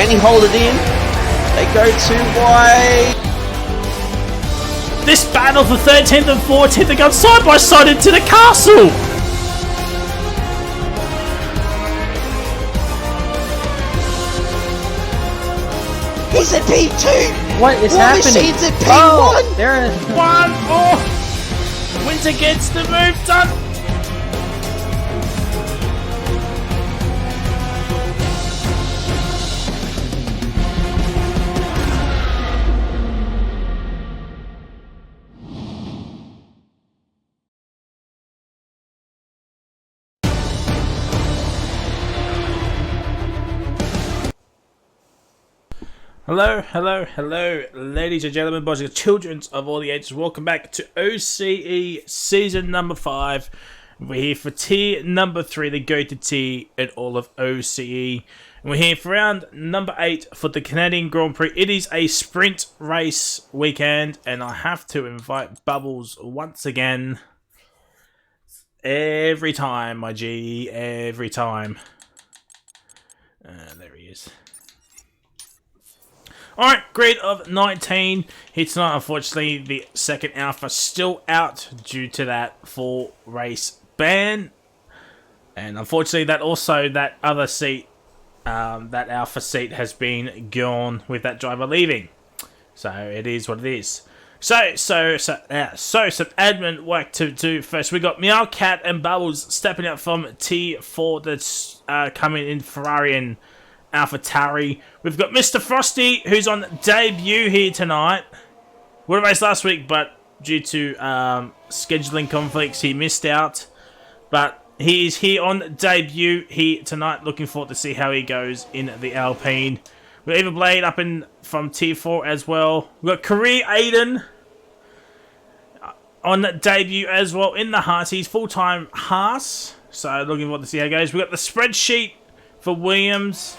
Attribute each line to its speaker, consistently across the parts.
Speaker 1: Can he hold it in? They go too wide.
Speaker 2: This battle for 13th and 14th, they go side by side into the castle.
Speaker 1: He's at P2.
Speaker 3: What is
Speaker 1: War
Speaker 3: happening?
Speaker 1: Machine's at P1.
Speaker 3: Oh, there is.
Speaker 2: 1-0. Winter gets the move done. Hello, ladies and gentlemen, boys and children of all the ages. Welcome back to OCE Season number 5. We're here for tier number 3, the go-to tier in all of OCE. And we're here for round number 8 for the Canadian Grand Prix. It is a sprint race weekend, and I have to invite Bubbles once again. Every time, my G, every time. There he is. Alright, grid of 19. Here tonight, unfortunately, the second Alpha still out due to that 4-race ban. And unfortunately, that other seat, that Alpha seat has been gone with that driver leaving. So, it is what it is. So some admin work to do first. We got Meowcat and Bubbles stepping up from T4 that's coming in Ferrari and AlphaTauri. We've got Mr. Frosty, who's on debut here tonight. Would have raced last week, but due to scheduling conflicts, he missed out. But he is here on debut here tonight. Looking forward to see how he goes in the Alpine. We've got Eva Blade up in from T4 as well. We've got Career Aiden on debut as well in the Haas. He's full-time Haas. So looking forward to see how it goes. We've got the spreadsheet for Williams.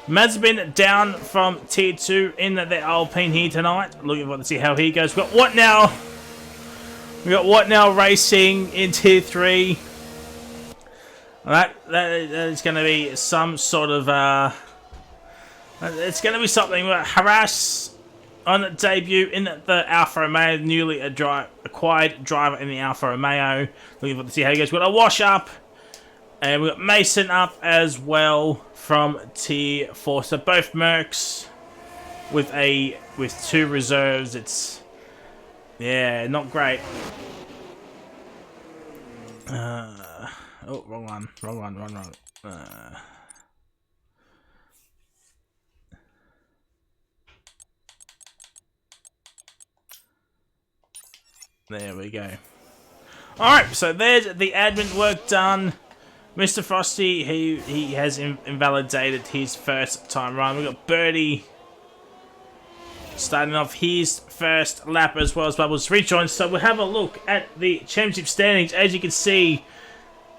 Speaker 2: Mazepin down from tier 2 in the Alpine here tonight. Looking forward to see how he goes. We've got What Now? We got What Now Racing in tier 3. That is going to be some sort of it's going to be something. Harass on debut in the Alfa Romeo, newly acquired driver in the Alfa Romeo. Looking forward to see how he goes. We've got a Wash up. And we've got Mason up as well from tier 4. So both Mercs with 2 reserves. It's, yeah, not great. Oh, wrong one. There we go. Alright, so there's the admin work done. Mr. Frosty, he has invalidated his first time run. We've got Birdie starting off his first lap as well as Bubbles rejoins. So we'll have a look at the championship standings. As you can see,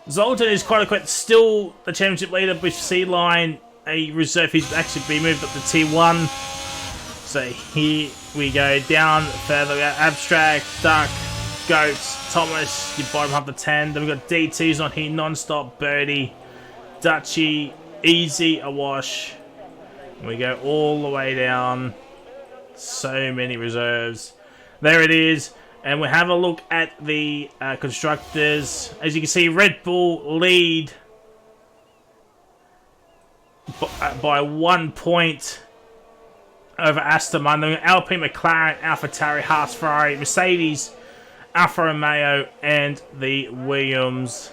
Speaker 2: Zoltan is quite still the championship leader with C-Line, a reserve. He's actually been moved up to tier 1. So here we go down further. We got Abstract, Duck, Goats, Thomas, your bottom half of 10. Then we've got DT's on here, Non-Stop, Birdie, Dutchy, Easy, Awash. And we go all the way down. So many reserves. There it is. And we have a look at the constructors. As you can see, Red Bull lead by 1 point over Aston Martin. Alpine, McLaren, AlphaTauri, Haas, Ferrari, Mercedes, Alfa Romeo, and the Williams.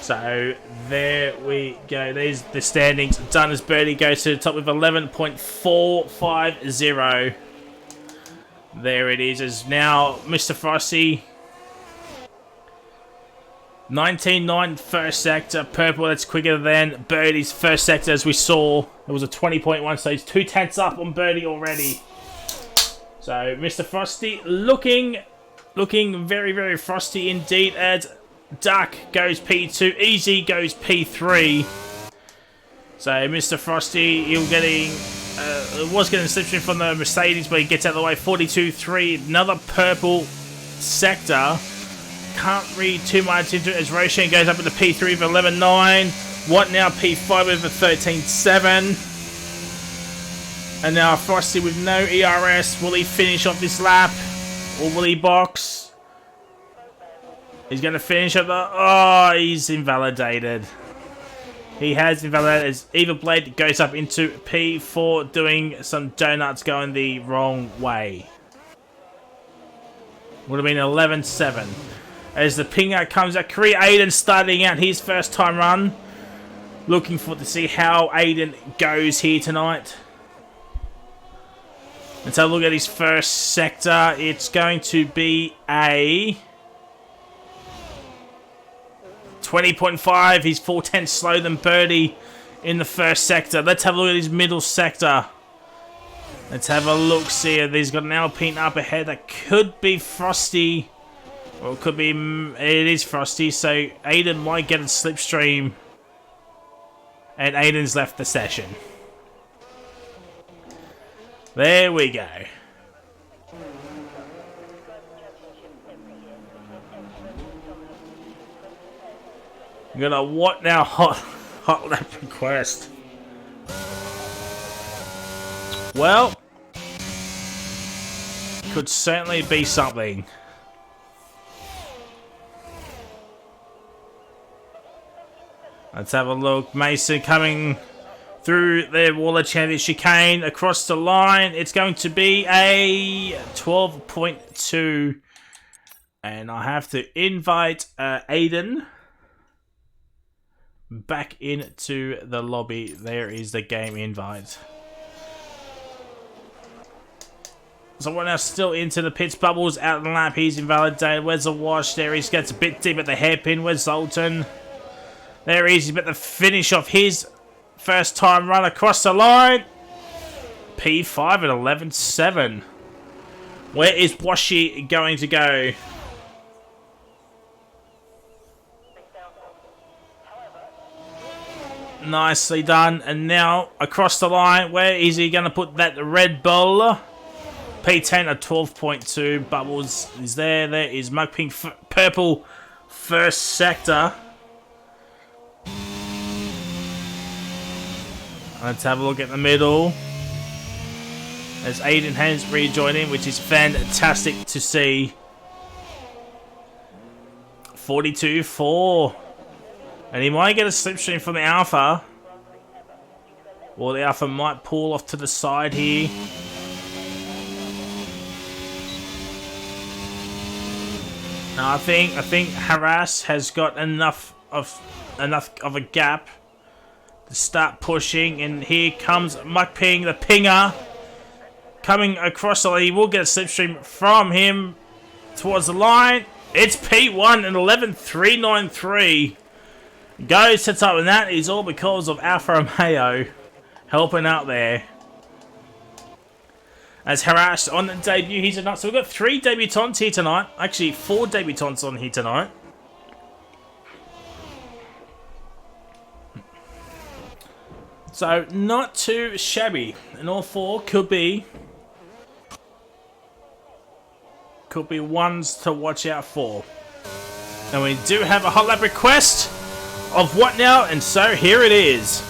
Speaker 2: So there we go. There's the standings done as Birdie goes to the top with 11.450. There it is. As now Mr. Frosty 19.9 first sector. Purple, that's quicker than Birdie's first sector, as we saw. It was a 20.1, so he's 2 tenths up on Birdie already. So Mr. Frosty looking very, very frosty indeed, as Duck goes P2, Easy goes P3. So Mr. Frosty, was getting a slipstream from the Mercedes, but he gets out of the way. 42.3, another purple sector. Can't read too much into it as Roshan goes up into P3 with 11.9. What Now P5 with a 13.7. And now Frosty with no ERS. Will he finish off this lap? Or will he box? He's going to finish up the... Oh, he's invalidated. He has invalidated as Eva Blade goes up into P4, doing some donuts going the wrong way. Would have been 11-7. As the pinger comes out, Korea Aiden starting out his first time run. Looking for to see how Aiden goes here tonight. Let's have a look at his first sector. It's going to be a 20.5. He's 4/10 slower than Birdie in the first sector. Let's have a look at his middle sector. Let's have a look, see if he's got an Alpine up ahead. That could be Frosty. Or it could be... It is Frosty, so Aiden might get a slipstream. And Aiden's left the session. There we go. I'm gonna what now? Hot lap request. Well, could certainly be something. Let's have a look. Mason coming through the Waller Champion chicane across the line. It's going to be a 12.2. And I have to invite Aiden back into the lobby. There is the game invite. So we're now still into the pits. Bubbles out in the lap. He's invalidated. Where's the wash? There he gets a bit deep at the hairpin. Where's Zoltan? There he is. He's about to finish off his first time run across the line. P5 at 11.7. Where is Washi going to go? Nicely done. And now across the line. Where is he going to put that Red Bull? P10 at 12.2. Bubbles is there. There is Mug Pink Purple first sector. Let's have a look at the middle. As Aiden has rejoined in, which is fantastic to see. 42.4. And he might get a slipstream from the Alpha. Or the Alpha might pull off to the side here. Now I think Harass has got enough of a gap to start pushing, and here comes Mukping, the pinger, coming across the line. He will get a slipstream from him towards the line. It's P1 and 11.393. Go sets up, and that is all because of Alfa Romeo helping out there. As Harass on the debut, he's a nut. So we've got 3 debutants here tonight. Actually, 4 debutants on here tonight. So, not too shabby. And all 4 could be ones to watch out for. And we do have a hot lap request of what now? And so, here it is.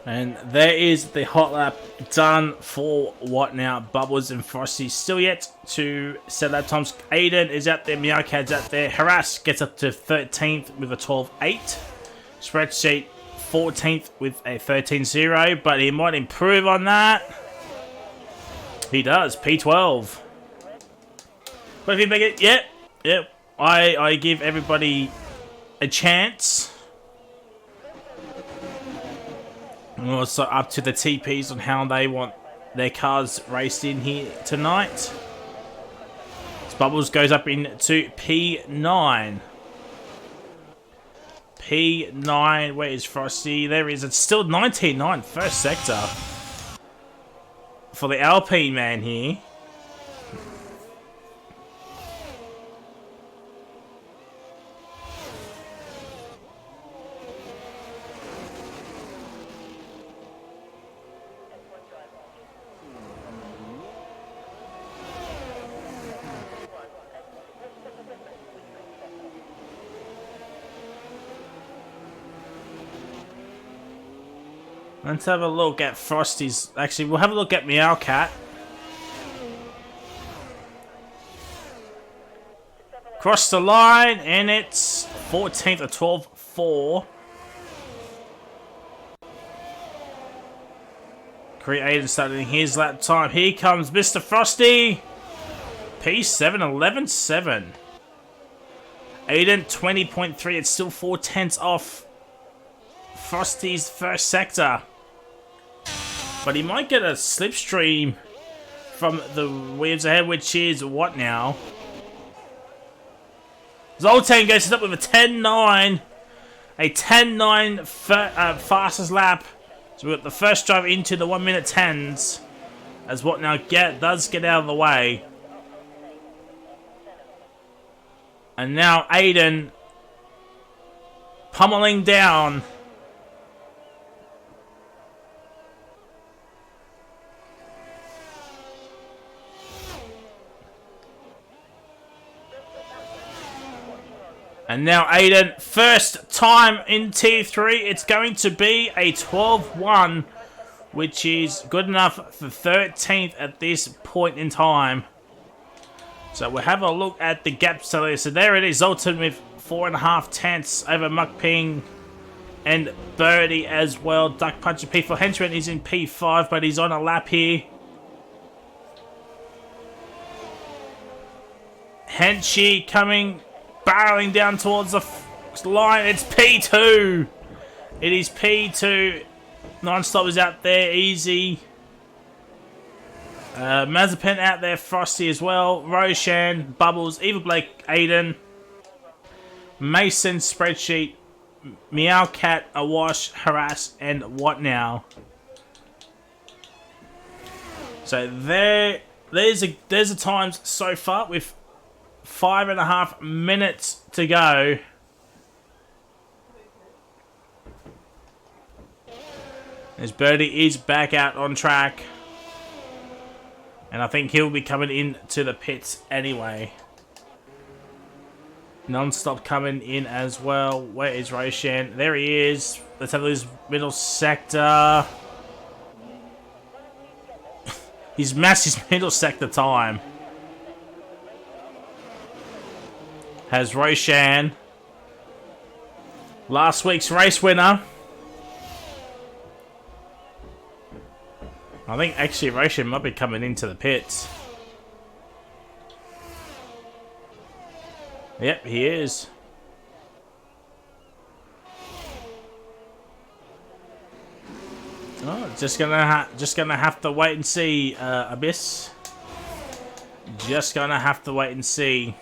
Speaker 2: And there is the hot lap done for what now? Bubbles and Frosty still yet to set lap times. Aiden is out there. Meowcat's out there. Harass gets up to 13th with a 12.8. Spreadsheet 14th with a 13.0, but he might improve on that. He does. P12. But if you make it, yep. I give everybody a chance. And also up to the TPs on how they want their cars raced in here tonight. As Bubbles goes up into P9. P9, where is Frosty? There he is. It's still 19.9, first sector. For the Alpine man here. Let's have a look at Frosty's. Actually, we'll have a look at Meowcat. Cross the line, and it's 14th at 12.4. Creator starting his lap time. Here comes Mr. Frosty. P7, 11.7. Aiden, 20.3. It's still 4/10 off Frosty's first sector. But he might get a slipstream from the waves ahead, which is what now? Zoltan goes up with a 10.9. A 10.9 fastest lap. So we've got the first drive into the 1 minute 10s. As what now does get out of the way. And now Aiden pummeling down. And now Aiden, first time in T3, it's going to be a 12.1, which is good enough for 13th at this point in time. So we'll have a look at the gap tally. So there it is, Zoltan with 4.5 tenths over Muckping and Birdie as well. Duck Puncher P4. Henchman is in P5, but he's on a lap here. Henchy coming, barreling down towards the line. It's P2. It is P2. Non-stop is out there, easy. Mazapan out there, Frosty as well. Roshan, Bubbles, Eva Blake, Aiden. Mason, Spreadsheet, Meowcat, Awash, Harass, and What Now. So there's the times so far with 5.5 minutes to go. As Birdie is back out on track. And I think he'll be coming into the pits anyway. Non-stop coming in as well. Where is Roshan? There he is. Let's have his middle sector. He's massed his middle sector time. Has Roshan. Last week's race winner. I think actually Roshan might be coming into the pits. Yep, he is. Oh, just gonna have to wait and see, Abyss. Just gonna have to wait and see.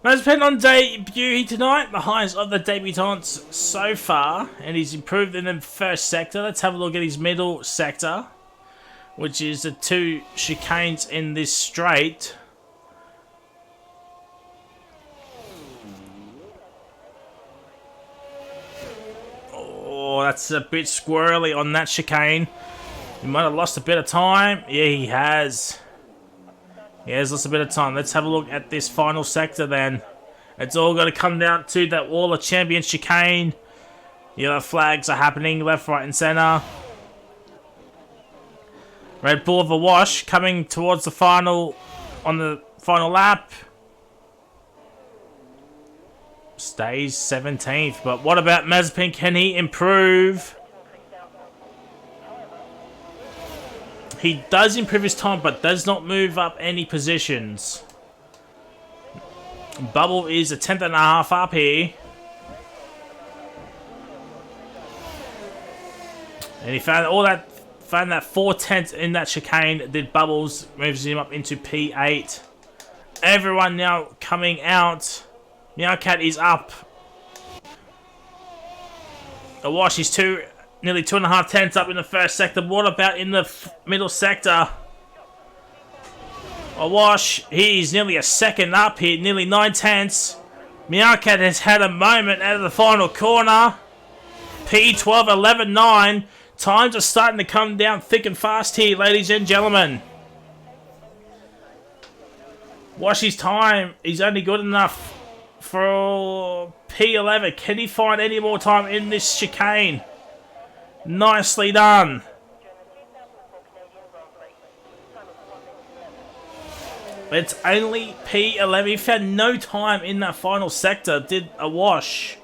Speaker 2: Most depend on debut tonight, the highest of the debutantes so far, and he's improved in the first sector. Let's have a look at his middle sector, which is the two chicanes in this straight. Oh, that's a bit squirrely on that chicane. He might have lost a bit of time. Yeah, he has. Yeah, there's just a bit of time. Let's have a look at this final sector then. It's all going to come down to that Wall of Champions chicane. Yellow flags are happening left, right, and center. Red Bull of a wash coming towards the final on the final lap. Stays 17th, but what about Mazepin? Can he improve? He does improve his time, but does not move up any positions. Bubble is a 10th and a half up here. And he found that 4/10 in that chicane. Did Bubbles moves him up into P8. Everyone now coming out. Meowcat is up. Awash is nearly 2.5 tenths up in the first sector. What about in the middle sector? Awash, he's nearly a second up here, nearly 9 tenths. Meowcat has had a moment out of the final corner. P12, 11.9. Times are starting to come down thick and fast here, ladies and gentlemen. Washy's time is only good enough for P11. Can he find any more time in this chicane? Nicely done. It's only P11. He found no time in that final sector. Did Awash.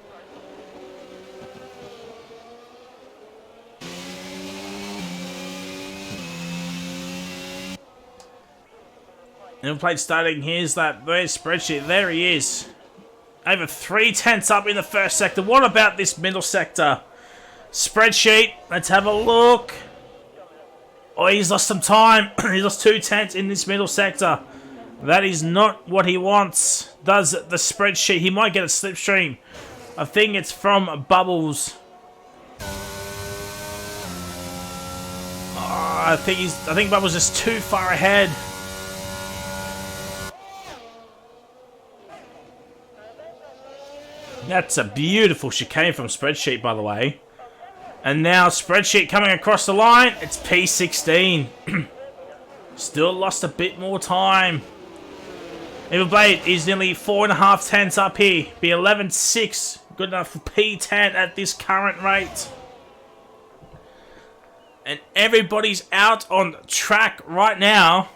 Speaker 2: And plate starting. Here's that spreadsheet. There he is. Over 3 tenths up in the first sector. What about this middle sector? Spreadsheet. Let's have a look. Oh, he's lost some time. He's lost 2 tenths in this middle sector. That is not what he wants. Does the spreadsheet. He might get a slipstream. I think it's from Bubbles. Oh, I think Bubbles is too far ahead. That's a beautiful chicane from Spreadsheet, by the way. And now Spreadsheet coming across the line. It's P16. Still lost a bit more time. Evil Blade is nearly 4.5 tenths up here. Be 11.6. Good enough for P10 at this current rate. And everybody's out on track right now.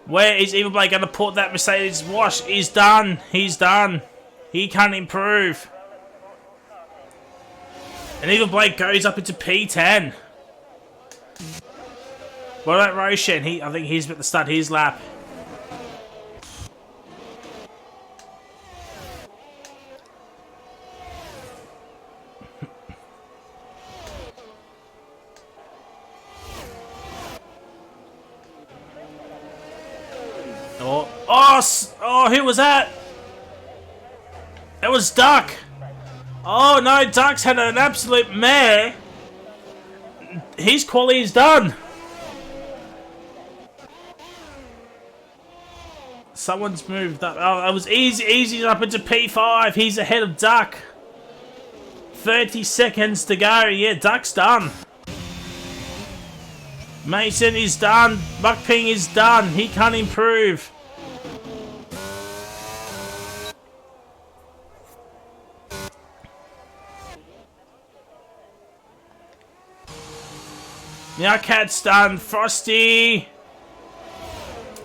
Speaker 2: Where is Evil Blade going to put that Mercedes wash? He's done. He's done. He can't improve. And Evil Blade goes up into P10. What about Roshan? I think he's about to start his lap. Oh, who was that? It was Duck. Oh no, Duck's had an absolute mare. His quality is done. Someone's moved up. Oh, it was easy up into P5. He's ahead of Duck. 30 seconds to go. Yeah, Duck's done. Mason is done. Buckping is done. He can't improve. Meowcat's done. Frosty.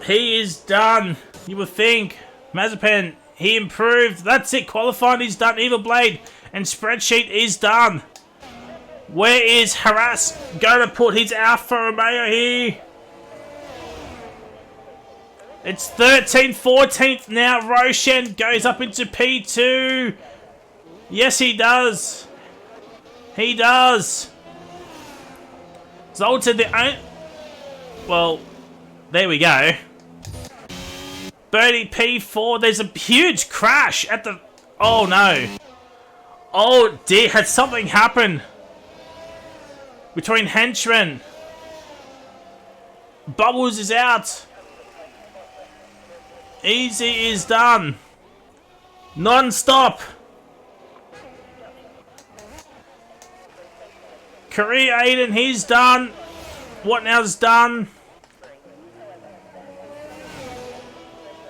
Speaker 2: He is done. You would think. Mazepin, he improved. That's it. Qualifying is done. Evil Blade and Spreadsheet is done. Where is Harass going to put his Alfa Romeo here? It's 13th, 14th now. Roshan goes up into P2. Yes, he does. He does. Zoltan the only... Well, there we go. Birdie P4. There's a huge crash at the... Oh, no. Oh, dear. Had something happened between henchmen? Bubbles is out. Easy is done. Non-stop. Korea Aiden, he's done. What now's done?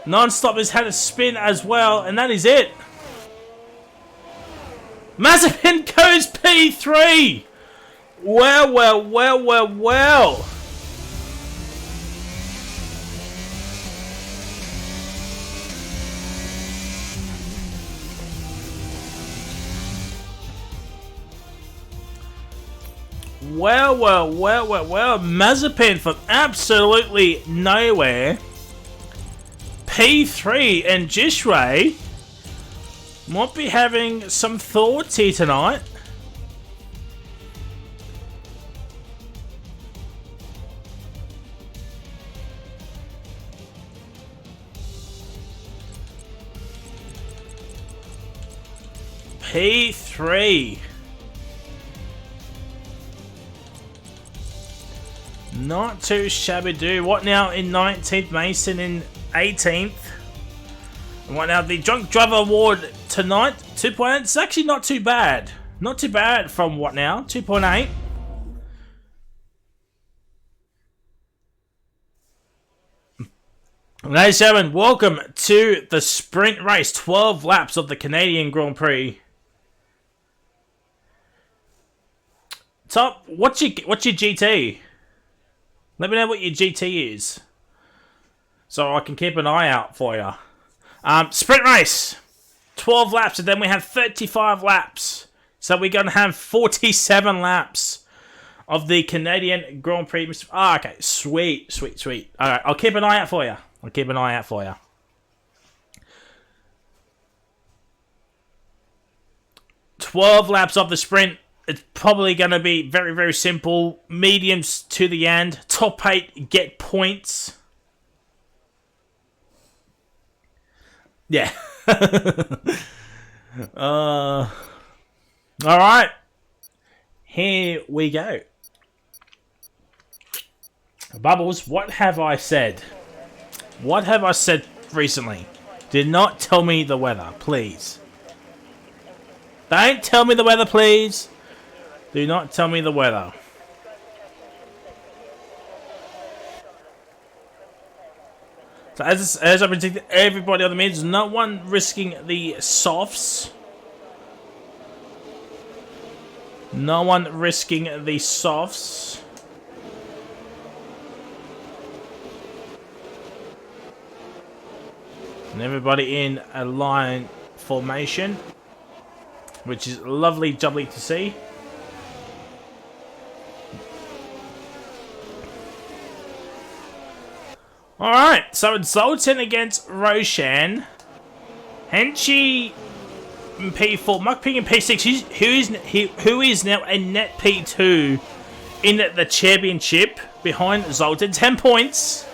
Speaker 2: Non-stop has had a spin as well, and that is it. Mazepin goes P3. Well, well, well, well, well. Well, well, well, well, well. Mazepin from absolutely nowhere. P3 and Jishray might be having some thoughts here tonight. P3. Not too shabby do. What now in 19th? Mason in 18th. And what now? The Drunk Driver Award tonight. 2.8. It's actually not too bad. Not too bad from what now? 2.8. Ladies and gentlemen, welcome to the sprint race. 12 laps of the Canadian Grand Prix. Top, what's your GT? Let me know what your GT is, so I can keep an eye out for you. Sprint race, 12 laps, and then we have 35 laps. So we're going to have 47 laps of the Canadian Grand Prix. Ah, okay, sweet, sweet, sweet. All right, I'll keep an eye out for you. I'll keep an eye out for you. "12 laps of the sprint. It's probably going to be very, very simple. Mediums to the end. Top 8 get points. Yeah. Alright. Here we go. Bubbles, what have I said? What have I said recently? Do not tell me the weather, please. Don't tell me the weather, please. Do not tell me the weather. So as I predicted, everybody on the mids, no one risking the softs. No one risking the softs. And everybody in a line formation, which is lovely jubbly to see. Alright, so it's Zoltan against Roshan. Henchi in P4, Muck Ping in P6, who is now a net P2 in the championship behind Zoltan. 10 points.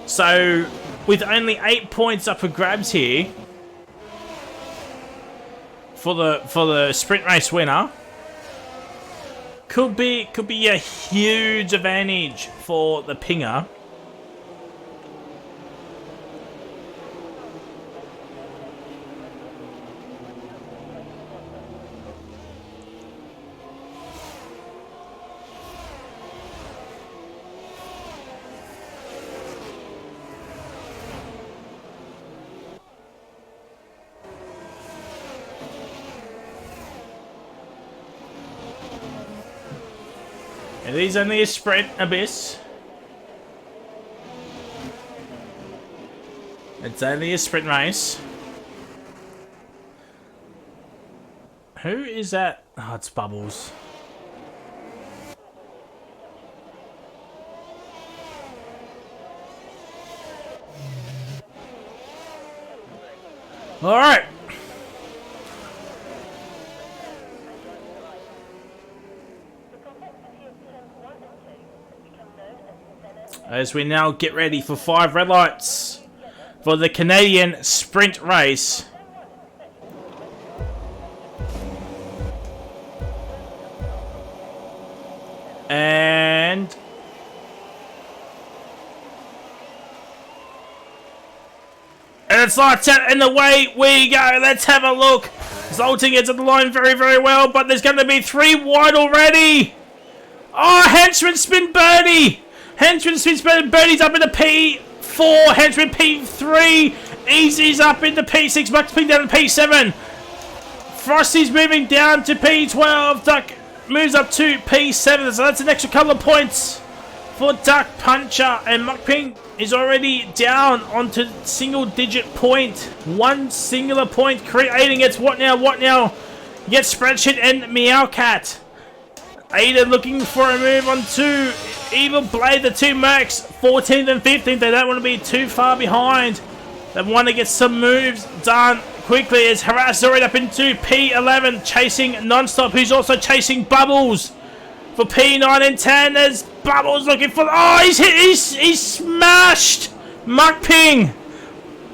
Speaker 2: So, with only 8 points up for grabs here for the sprint race winner, could be a huge advantage for the Pinger. It is only a sprint, Abyss. It's only a sprint race. Who is that? Oh, it's Bubbles. Alright. As we now get ready for 5 red lights for the Canadian sprint race. And it's lights out and away we go. Let's have a look. Zoltan gets at the line very, very well, but there's going to be 3 wide already. Oh, Henchman spin birdie. Henchman spins birdie. Birdie's up in the P4. P4. Henchman P3. Easy's up into P6. Max P down to P7. Frosty's moving down to P12. Duck moves up to P7. So that's an extra couple of points for Duck Puncher. And Muck Ping is already down onto single digit point. One singular point. Creating it's what now? What now? Gets Spreadsheet and Meowcat. Aiden looking for a move on two. Evil Blade, the two Mercs, 14th and 15th. They don't want to be too far behind. They want to get some moves done quickly as Harass already up into P11, chasing Nonstop, who's also chasing Bubbles for P9 and 10. There's Bubbles looking for... Oh, he's hit! He's smashed Muck Ping!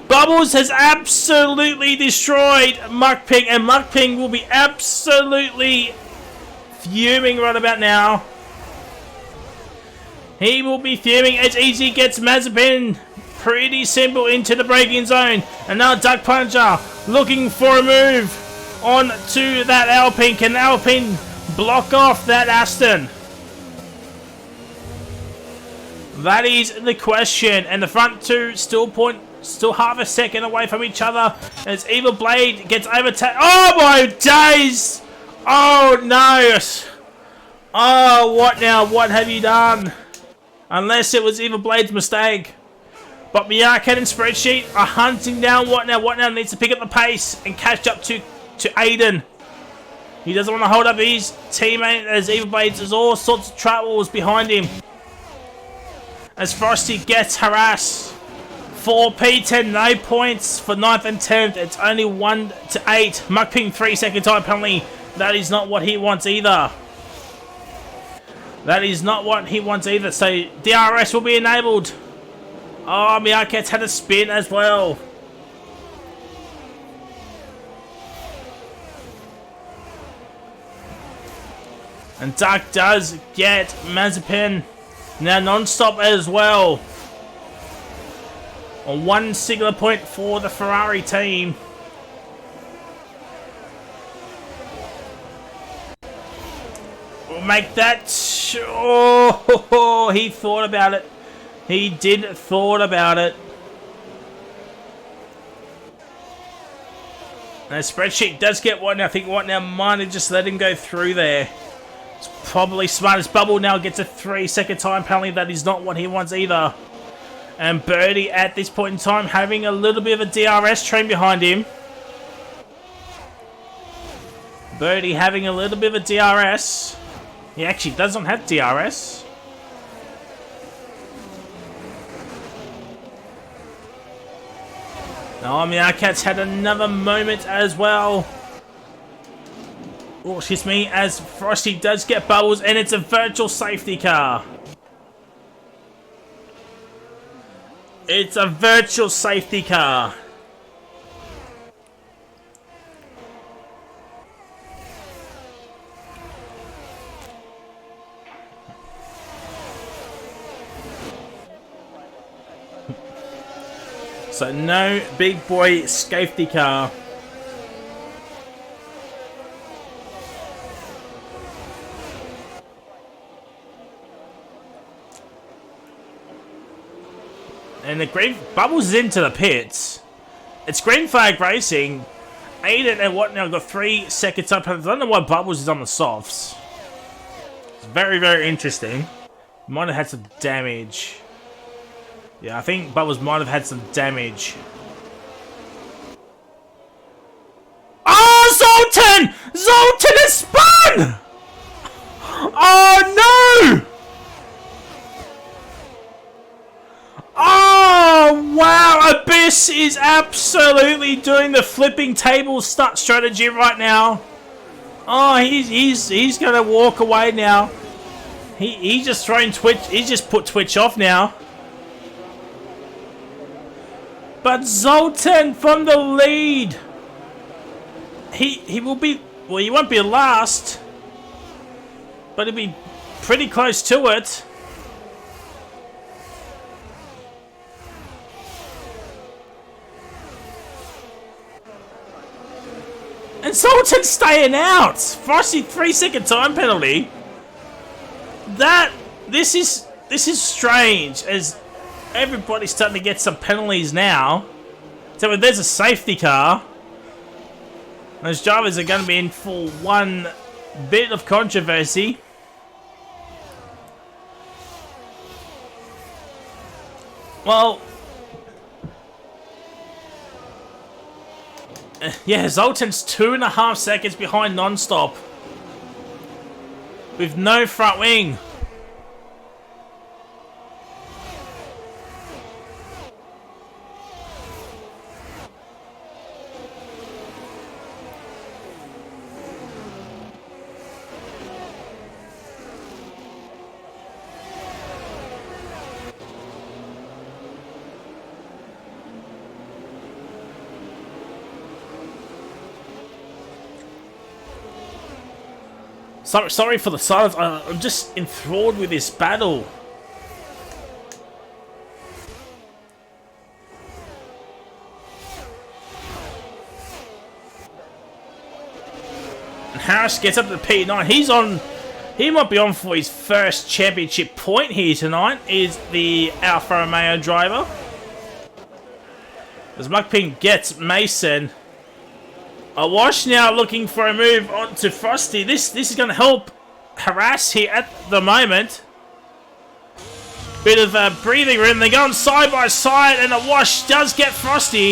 Speaker 2: Bubbles has absolutely destroyed Muck Ping, and Muck Ping will be absolutely fuming right about now. He will be fuming as Easy gets Mazepin pretty simple into the braking zone. And now Duck Puncher looking for a move on to that Alpine. Can Alpine block off that Aston? That is the question. And the front two still half a second away from each other as Evil Blade gets overtaken. Oh my days! Oh no! Oh, what now? What have you done? Unless it was Evil Blade's mistake. But Meowcat and Spreadsheet are hunting down What Now. What Now needs to pick up the pace and catch up to Aiden. He doesn't want to hold up his teammate as Evil Blades has all sorts of troubles behind him. As Frosty gets harassed. 4 P10, no points for 9th and 10th. It's only 1 to 8. Muck Ping 3-second time penalty. That is not what he wants either. That is not what he wants either. So DRS will be enabled. Oh, Meowcat's had a spin as well. And Duck does get Mazepin. Now Nonstop as well. On one singular point for the Ferrari team. We'll make that... Oh, he thought about it. He did thought about it. And Spreadsheet does get What Now. I think What Now might have just let him go through there. It's probably smart as Bubble now gets a 3-second time penalty. That is not what he wants either. And Birdie at this point in time having a little bit of a DRS train behind him. Birdie having a little bit of a DRS. He actually doesn't have DRS. Oh, Meowcat's had another moment as well. Oh, excuse me, as Frosty does get Bubbles, and it's a virtual safety car. It's a virtual safety car. So no big boy safety car. And the green Bubbles is into the pits. It's green flag racing. Aiden and What Now got 3 seconds up. I don't know why Bubbles is on the softs. It's very, very interesting. Might have had some damage. Yeah, I think Bubbles might have had some damage. Oh, Zoltan! Zoltan has spun! Oh, no! Oh, wow! Abyss is absolutely doing the flipping table start strategy right now. Oh, he's gonna walk away now. He's just throwing Twitch. He's just put Twitch off now. But Zoltan from the lead. He will be... Well, he won't be last. But he'll be pretty close to it. And Zoltan's staying out. Frosty 3-second time penalty. This is strange as everybody's starting to get some penalties now. So if there's a safety car, those drivers are going to be in for one bit of controversy. Well, yeah, Zoltan's 2.5 seconds behind non-stop with no front wing. Sorry for the silence. I'm just enthralled with this battle. And Harris gets up to the P9. He's on. He might be on for his first championship point here tonight. Is the Alfa Romeo driver. As Mukping gets Mason. Awash now looking for a move onto Frosty. This is going to help harass here at the moment. Bit of breathing room. They're going side by side, and Awash does get Frosty.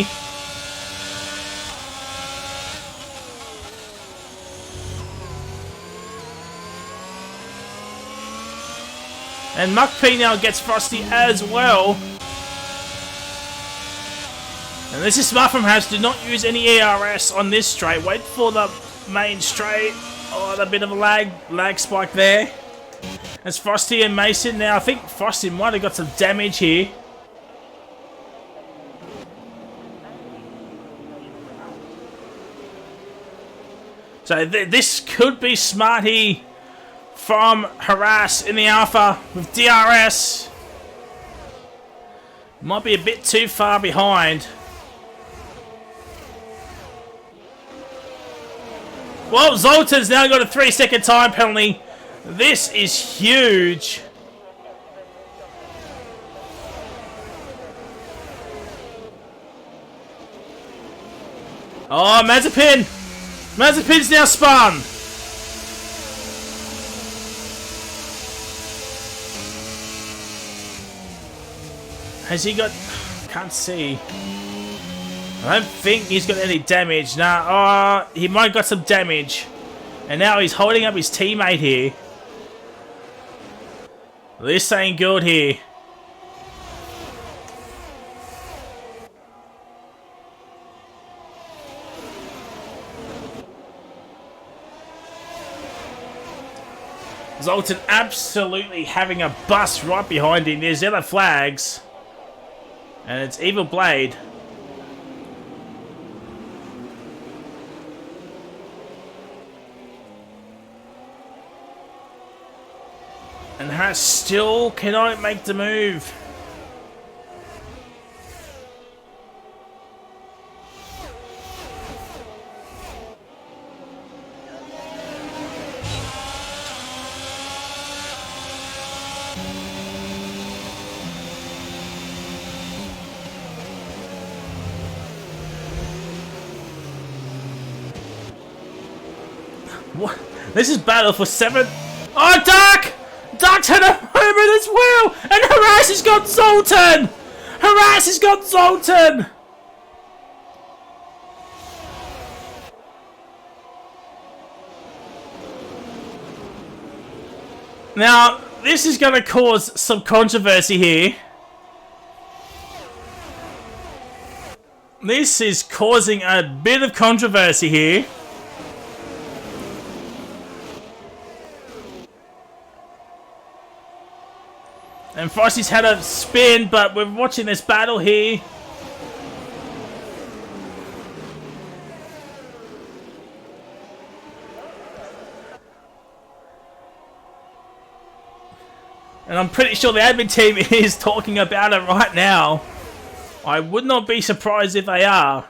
Speaker 2: And Mukping now gets Frosty as well. And this is smart from Harris. Do not use any ERS on this straight. Wait for the main straight. Oh, a bit of a lag spike there. It's Frosty and Mason now. I think Frosty might have got some damage here. So this could be smarty from Harass in the Alpha with DRS. Might be a bit too far behind. Well, Zoltan's now got a 3-second time penalty. This is huge. Oh, Mazepin! Mazepin's now spun! Has he got... Can't see. I don't think he's got any damage. Nah, he might have got some damage. And now he's holding up his teammate here. This ain't good here. Zoltan absolutely having a bus right behind him. There's yellow flags. And it's Evil Blade. And Harris still cannot make the move. What? This is battle for 7. Oh, Dark! Dark's had a moment as well! And Harass has got Zoltan! Harass has got Zoltan! Now, this is going to cause some controversy here. This is causing a bit of controversy here. And Frosty's had a spin, but we're watching this battle here. And I'm pretty sure the admin team is talking about it right now. I would not be surprised if they are.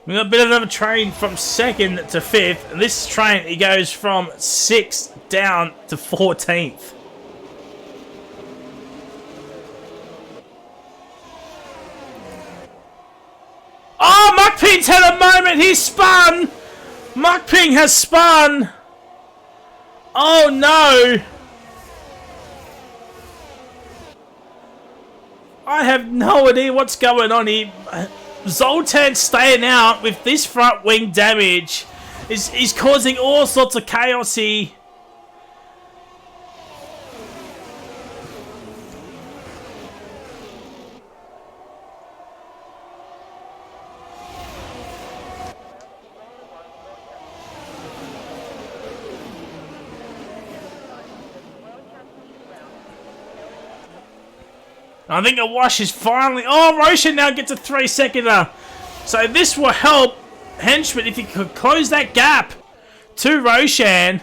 Speaker 2: We got a bit of a train from 2nd to 5th. And this train, it goes from 6th down to 14th. Oh, Muckping's had a moment. He's spun. Muckping has spun. Oh, no. I have no idea what's going on here. Zoltan staying out with this front wing damage is causing all sorts of chaos here. I think a wash is finally... Oh, Roshan now gets a 3-seconder. So this will help Henchman if he could close that gap to Roshan.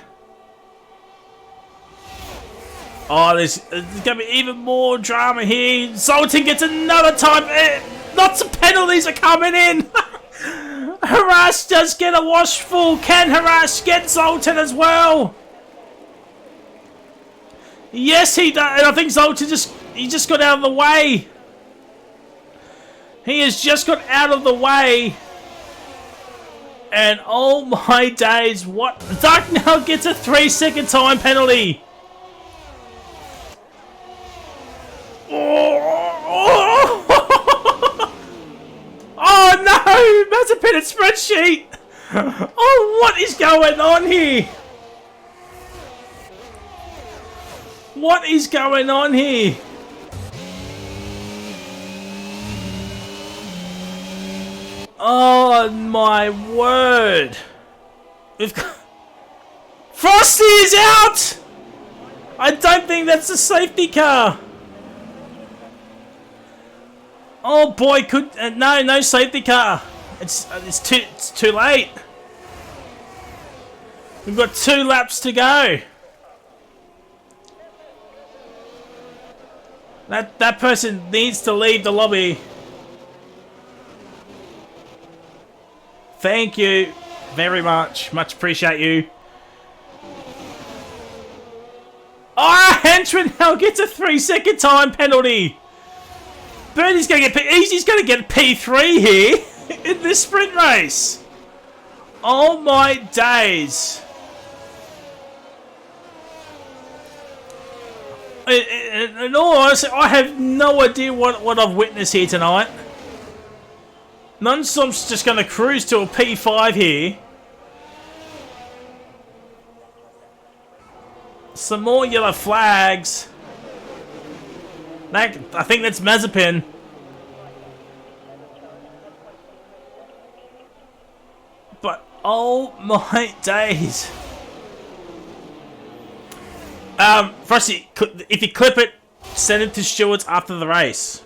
Speaker 2: Oh, there's going to be even more drama here. Zoltan gets another time. Lots of penalties are coming in. Harass does get a wash full. Can Harass get Zoltan as well? Yes, he does. And I think Zoltan just got out of the way. He has just got out of the way. And oh my days, what? Duck now gets a 3-second time penalty. Oh no! Mazepin and spreadsheet! Oh, what is going on here? What is going on here? Oh my word! We've got... Frosty is out! I don't think that's a safety car. Oh boy, could no safety car. It's too late. We've got 2 laps to go. That person needs to leave the lobby. Thank you very much. Much appreciate you. Oh, Henchman now gets a 3-second time penalty. Birdie's going to get Easy's going to get a P3 here in this sprint race. Oh my days. In all honesty, I have no idea what I've witnessed here tonight. Nonstop's just going to cruise to a P5 here. Some more yellow flags. I think that's Mazepin. But, oh my days. Frosty, if you clip it, send it to stewards after the race.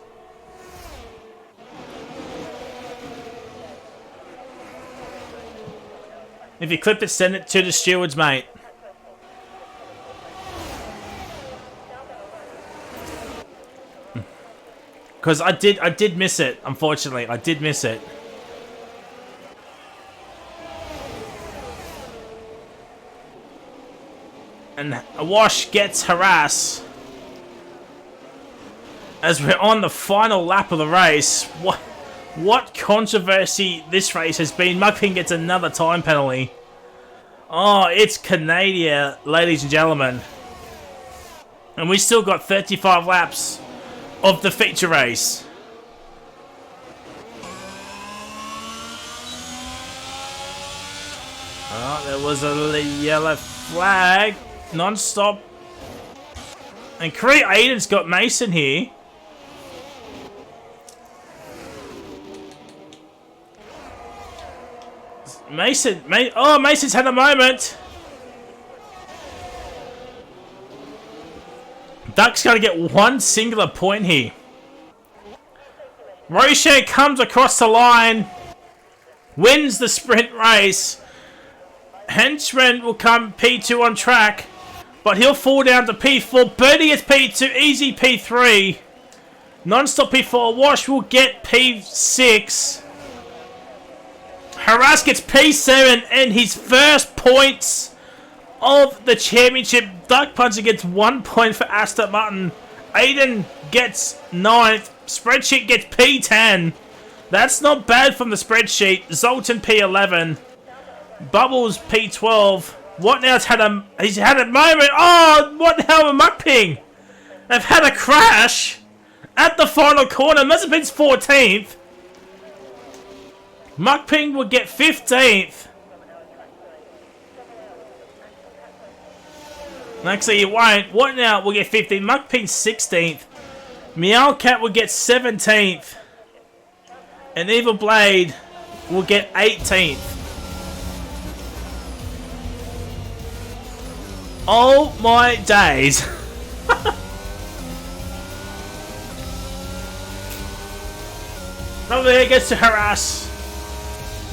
Speaker 2: If you clip it, send it to the stewards, mate. Because I did miss it, unfortunately. I did miss it. And a wash gets harass. As we're on the final lap of the race. What controversy this race has been. Mugping gets another time penalty. Oh, it's Canada, ladies and gentlemen. And we still got 35 laps of the feature race. Oh, there was a yellow flag. Non-stop. And Korea Aiden's got Mason here. Mason's had a moment. Duck's got to get one singular point here. Roshan comes across the line. Wins the sprint race. Henchman will come P2 on track. But he'll fall down to P4. Birdie is P2. Easy P3. Non-stop P4. Wash will get P6. Harass gets P7 and his first points of the championship. Duck Puncher gets 1 point for Aston Martin. Aiden gets 9th. Spreadsheet gets P10. That's not bad from the spreadsheet. Zoltan P11. Bubbles P12. What now's he's had a moment. Oh, what the hell with Muckping? They've had a crash at the final corner. Mazepin's 14th. Muckping will get 15th. Actually, he won't. What now will get 15th? Muckping's 16th. Meowcat will get 17th. And Evil Blade will get 18th. Oh my days. Over there gets to harass.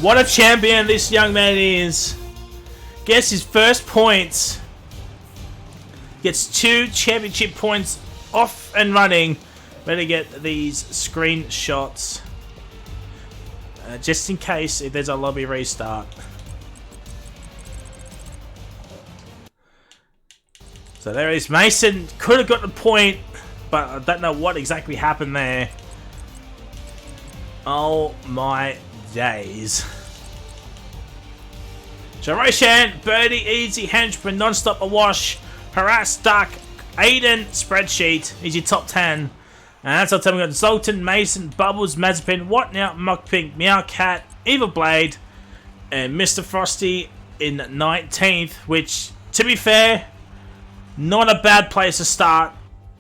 Speaker 2: What a champion this young man is. Gets his first points. Gets 2 championship points off and running. Better get these screenshots. Just in case if there's a lobby restart. So there is Mason. Could have got the point, but I don't know what exactly happened there. Oh my days. Roshan, Birdie, Easy, Henchman, Non-Stop, Awash, Harass, Duck, Aiden, Spreadsheet. He's your top 10. And that's our time. We got Zoltan, Mason, Bubbles, Mazepin, What Now, Muckpink, Meowcat, Evil Blade, and Mr. Frosty in 19th, which, to be fair, not a bad place to start,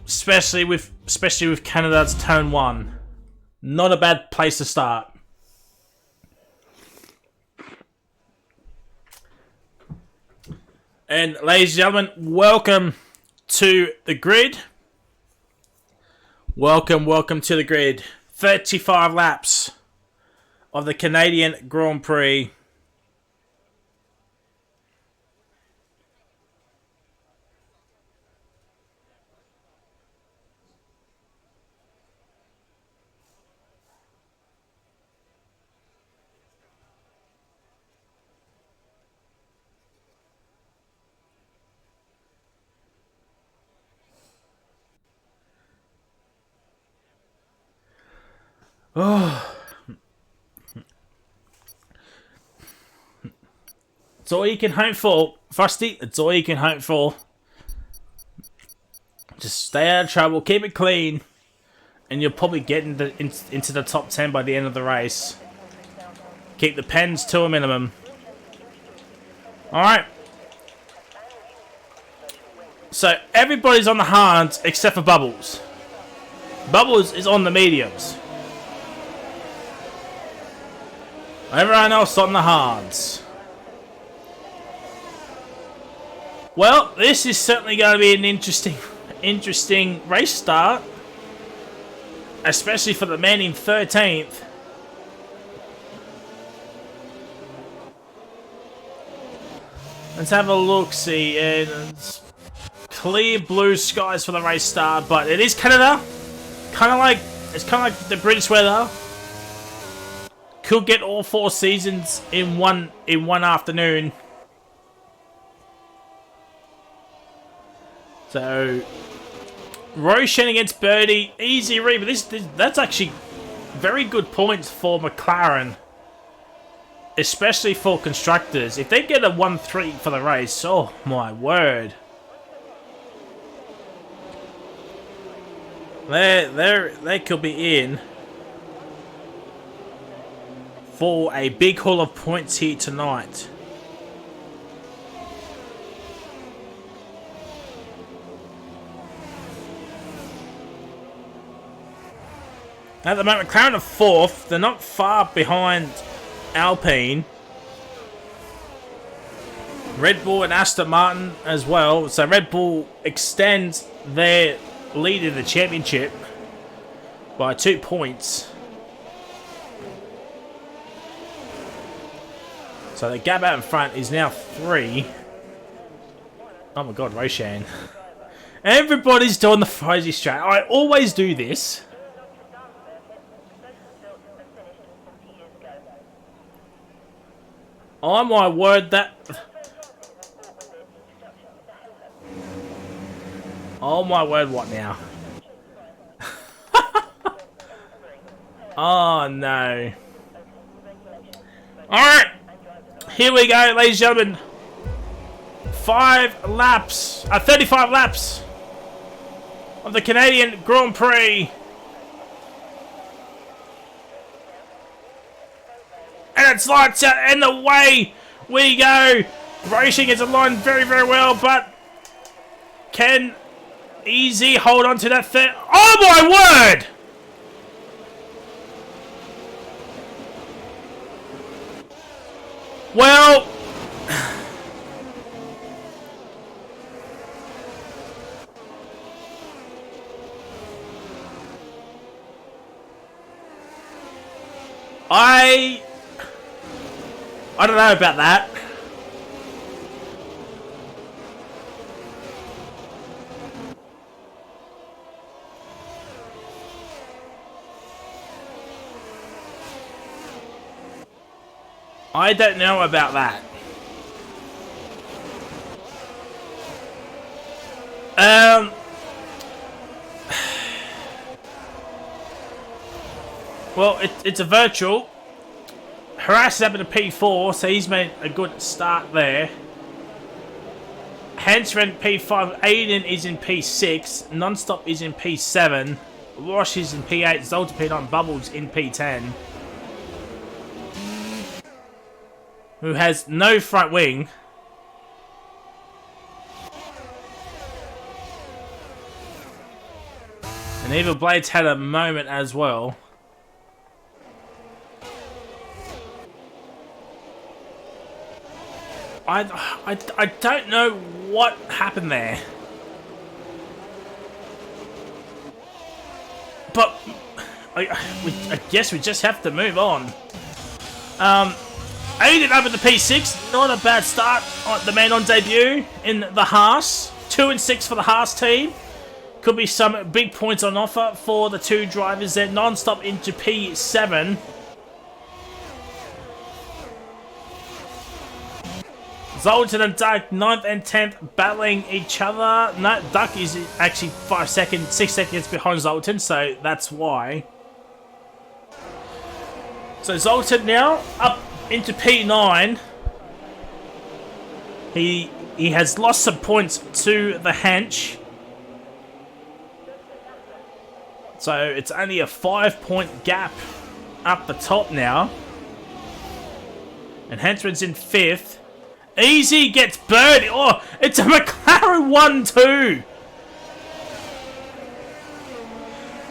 Speaker 2: especially with Canada's turn 1. Not a bad place to start. And ladies and gentlemen, welcome to the grid. Welcome to the grid. 35 laps of the Canadian Grand Prix. Oh. It's all you can hope for, Frosty. It's all you can hope for. Just stay out of trouble, keep it clean, and you'll probably get into the top 10 by the end of the race. Keep the pens to a minimum. Alright. So, everybody's on the hards except for Bubbles. Bubbles is on the mediums. Everyone else on the hards. Well, this is certainly going to be an interesting race start. Especially for the man in 13th. Let's have a look-see. And it's clear blue skies for the race start, but it is Canada. It's kind of like the British weather. Could get all 4 seasons in one afternoon. So, Roshan against Birdie, easy read, but that's actually very good points for McLaren, especially for constructors. If they get a 1-3 for the race, oh my word. They could be in for a big haul of points here tonight. At the moment, McLaren are 4th. They're not far behind Alpine. Red Bull and Aston Martin as well. So Red Bull extends their lead in the championship by 2 points. So the gap out in front is now 3. Oh my god, Roshan. Everybody's doing the Frozy strat. I always do this. Oh my word, that... Oh my word, what now? Oh no. Alright! Here we go, ladies and gentlemen. 35 laps of the Canadian Grand Prix. And it's lights out and away we go. Racing is aligned very, very well, but can Easy hold on to that third? Oh my word! Well, I don't know about that. I don't know about that. Well, it's a virtual. Harass is up in a P4, so he's made a good start there. Henchman P5, Aiden is in P6, Nonstop is in P7, Wash is in P8, Zolta P9, Bubbles in P10. Who has no front wing. And Evil Blades had a moment as well. I don't know what happened there. But I guess we just have to move on. Aiden over the P6, not a bad start. The man on debut in the Haas. 2 and 6 for the Haas team. Could be some big points on offer for the two drivers there. Non-stop into P7. Zoltan and Duck, 9th and 10th, battling each other. No, Duck is actually 6 seconds behind Zoltan, so that's why. So Zoltan now up into P9. He has lost some points to the Hench. So it's only a 5-point gap up the top now. And Henchman's in 5th. Easy gets birdie. Oh, it's a McLaren 1-2.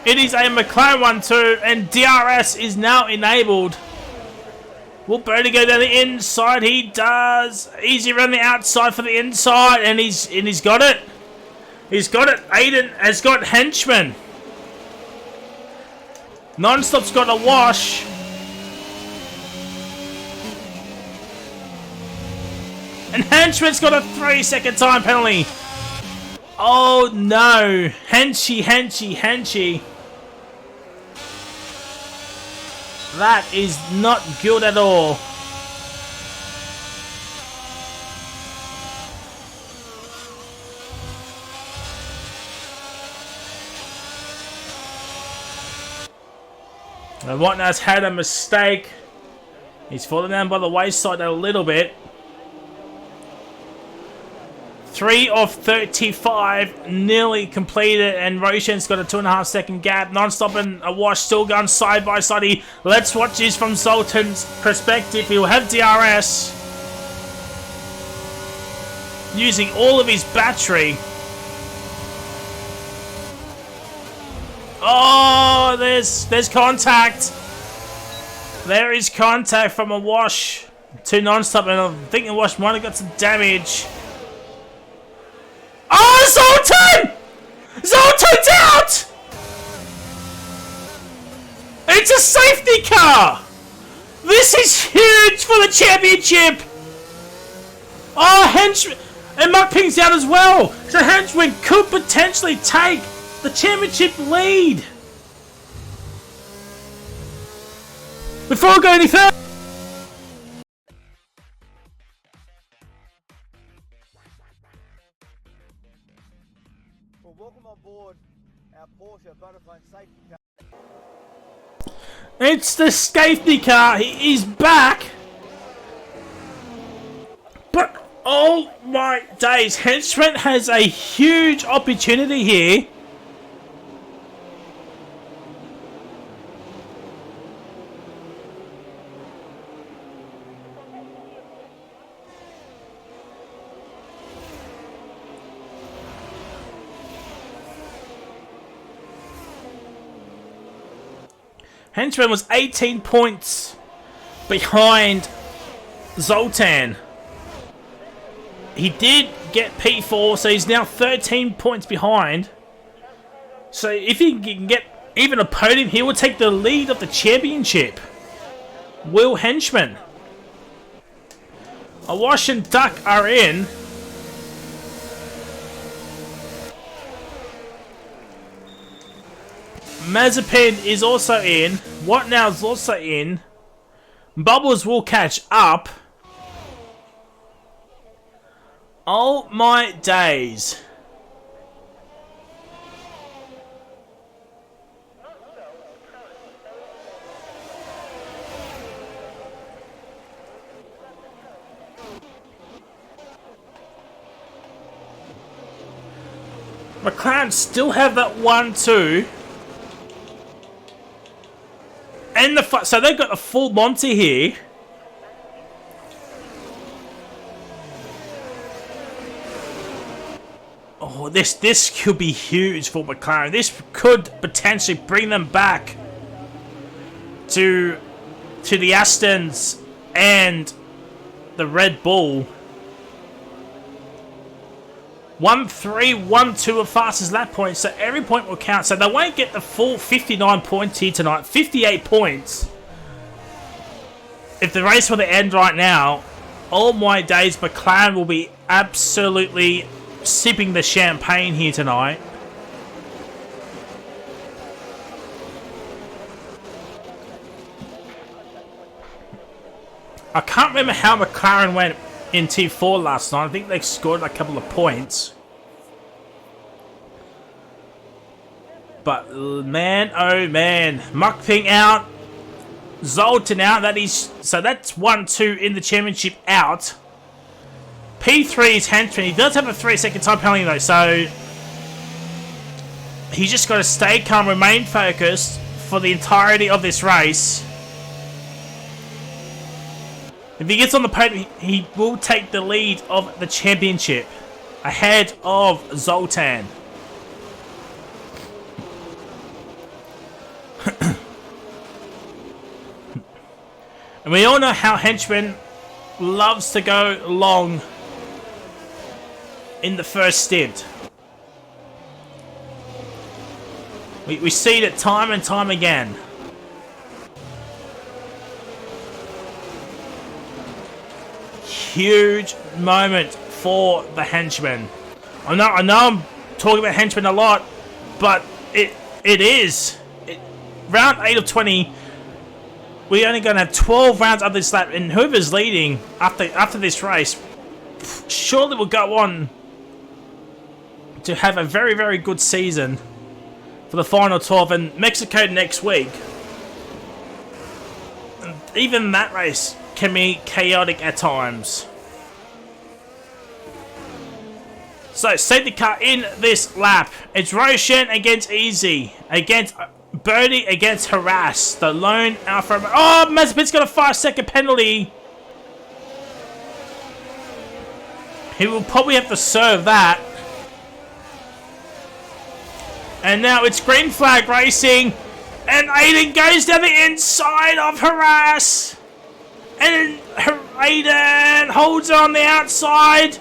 Speaker 2: It is a McLaren 1-2, and DRS is now enabled. Will Birdie go down the inside? He does. Easy around the outside for the inside, and he's got it. He's got it. Aiden has got Henchman. Non-stop's got a wash. And Henchman's got a 3-second time penalty. Oh no. Henchy. That is not good at all. And Watnar's had a mistake. He's fallen down by the wayside a little bit. 3 of 35 nearly completed, and Roshan's got a 2.5-second gap. Non-stop and a wash still going side by side. Let's watch this from Zoltan's perspective. He'll have DRS using all of his battery. Oh, there's contact. There is contact from a wash to non-stop, and I think the wash might have got some damage. Oh, Zoltan! Zoltan's out! It's a safety car! This is huge for the championship! Oh, Henchman! And Mark Pink's out as well! So Henchman could potentially take the championship lead! Before I go any further... It's the safety car. He is back. But, oh my days. Henchman has a huge opportunity here. Henchman was 18 points behind Zoltan. He did get P4, so he's now 13 points behind. So if he can get even a podium, he will take the lead of the championship. Will Henchman. Awash and Duck are in. Mazepin is also in. What Now is also in. Bubbles will catch up. Oh my days. McLaren still have that 1-2. And so they've got a full Monty here. Oh, this could be huge for McLaren. This could potentially bring them back to the Astons and the Red Bull. 1-3, 1-2 of fastest lap points, so every point will count. So they won't get the full 59 points here tonight. 58 points. If the race were to end right now, all my days, McLaren will be absolutely sipping the champagne here tonight. I can't remember how McLaren went in T4 last night. I think they scored a couple of points. But man, oh man. Muckping out. Zoltan out. So that's 1-2 in the championship out. P3 is Henchman. He does have a 3-second time penalty though, so he's just got to stay calm, remain focused for the entirety of this race. If he gets on the podium, he will take the lead of the championship ahead of Zoltan. And we all know how Henchman loves to go long in the first stint. We see it time and time again. Huge moment for the Henchman. I know I'm talking about Henchman a lot, but it is. Round 8 of 20, we're only going to have 12 rounds of this lap, and whoever's leading after this race surely will go on to have a very, very good season for the final 12, and Mexico next week. And even that race can be chaotic at times. So, safety car in this lap. It's Roshan against Easy. Against Birdie against Harass. The lone Alpha. Oh, Mazepin's got a 5-second penalty. He will probably have to serve that. And now it's green flag racing. And Aiden goes down the inside of Harass. And Aiden holds it on the outside.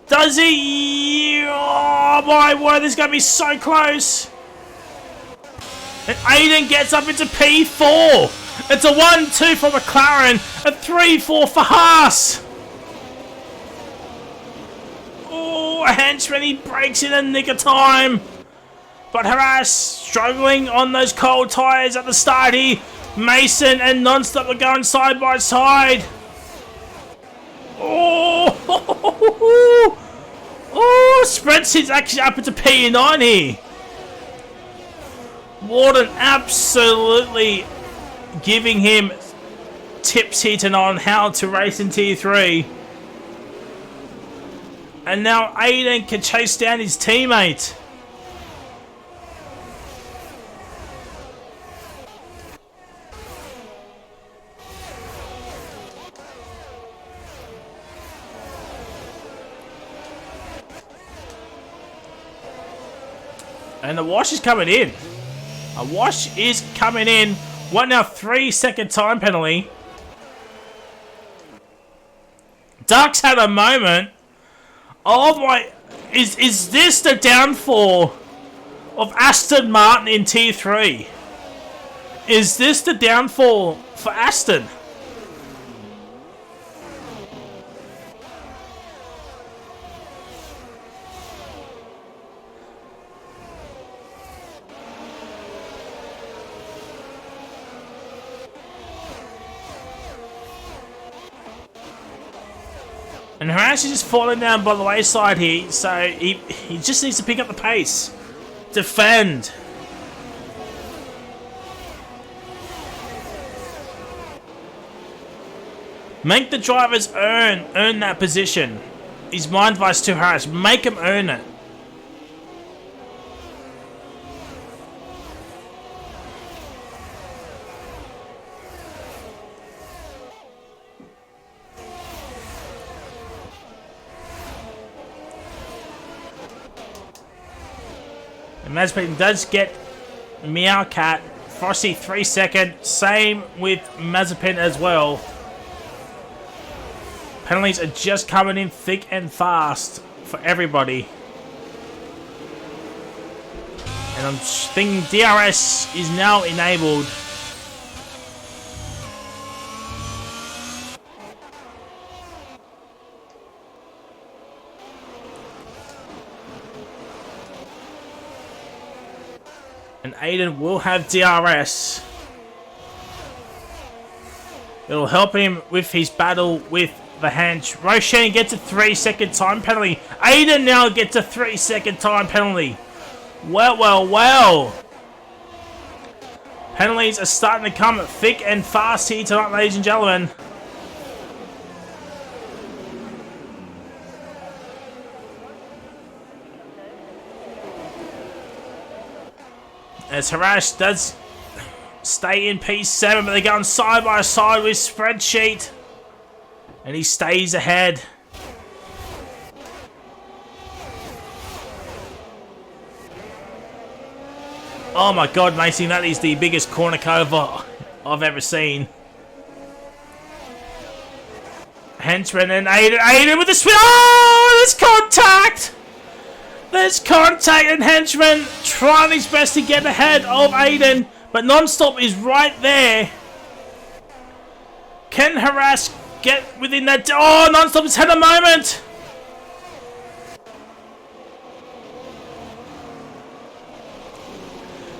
Speaker 2: Does he? Oh my word, this is going to be so close. And Aiden gets up into P4. It's a 1-2 for McLaren. A 3-4 for Haas. Oh, Henchman, he breaks in a nick of time. But Harass struggling on those cold tyres at the start here. Mason and Non-Stop are going side by side. Oh, oh, Spreads is actually up into P9 here. Warden absolutely giving him tips here tonight on how to race in Tier 3. And now Aiden can chase down his teammate. And the wash is coming in. A wash is coming in. What now? 3-second time penalty. Ducks had a moment. Oh my... Is this the downfall of Aston Martin in Tier 3? Is this the downfall for Aston? And Harash is just falling down by the wayside here, so he just needs to pick up the pace. Defend. Make the drivers earn that position. Is my advice to Harash. Make them earn it. And Mazepin does get Meowcat. Frosty 3-second. Same with Mazepin as well. Penalties are just coming in thick and fast for everybody. And I'm thinking DRS is now enabled. And Aiden will have DRS. It'll help him with his battle with the Hench. Roshan gets a 3-second time penalty. Aiden now gets a 3-second time penalty. Well, well, well. Penalties are starting to come thick and fast here tonight, ladies and gentlemen. As Harash does stay in P7, but they're going side by side with Spreadsheet. And he stays ahead. Oh my god, Mason, that is the biggest corner cover I've ever seen. Henchman and Aiden with the spin. Oh, there's contact! There's contact, and Henchman trying his best to get ahead of Aiden, but Non-Stop is right there. Can Harass get within that? Oh, Non-Stop has had a moment.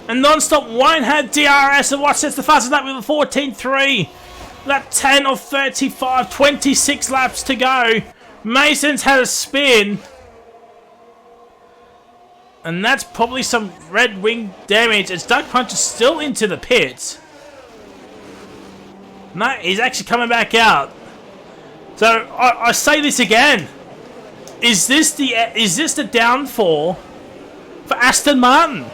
Speaker 2: And Non-Stop won't have DRS, and what sets the fastest lap with a 14.3. Lap 10 of 35, 26 laps to go. Mason's had a spin. And that's probably some red wing damage as Duck Punch is still into the pits. No, he's actually coming back out. So I say this again. Is this the downfall for Aston Martin?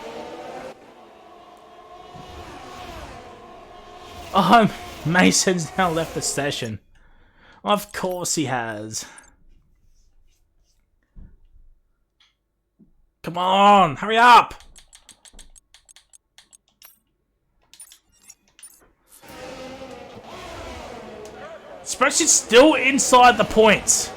Speaker 2: Oh, Mason's now left the session. Of course he has. Come on, hurry up! Spreadsheet's still inside the points.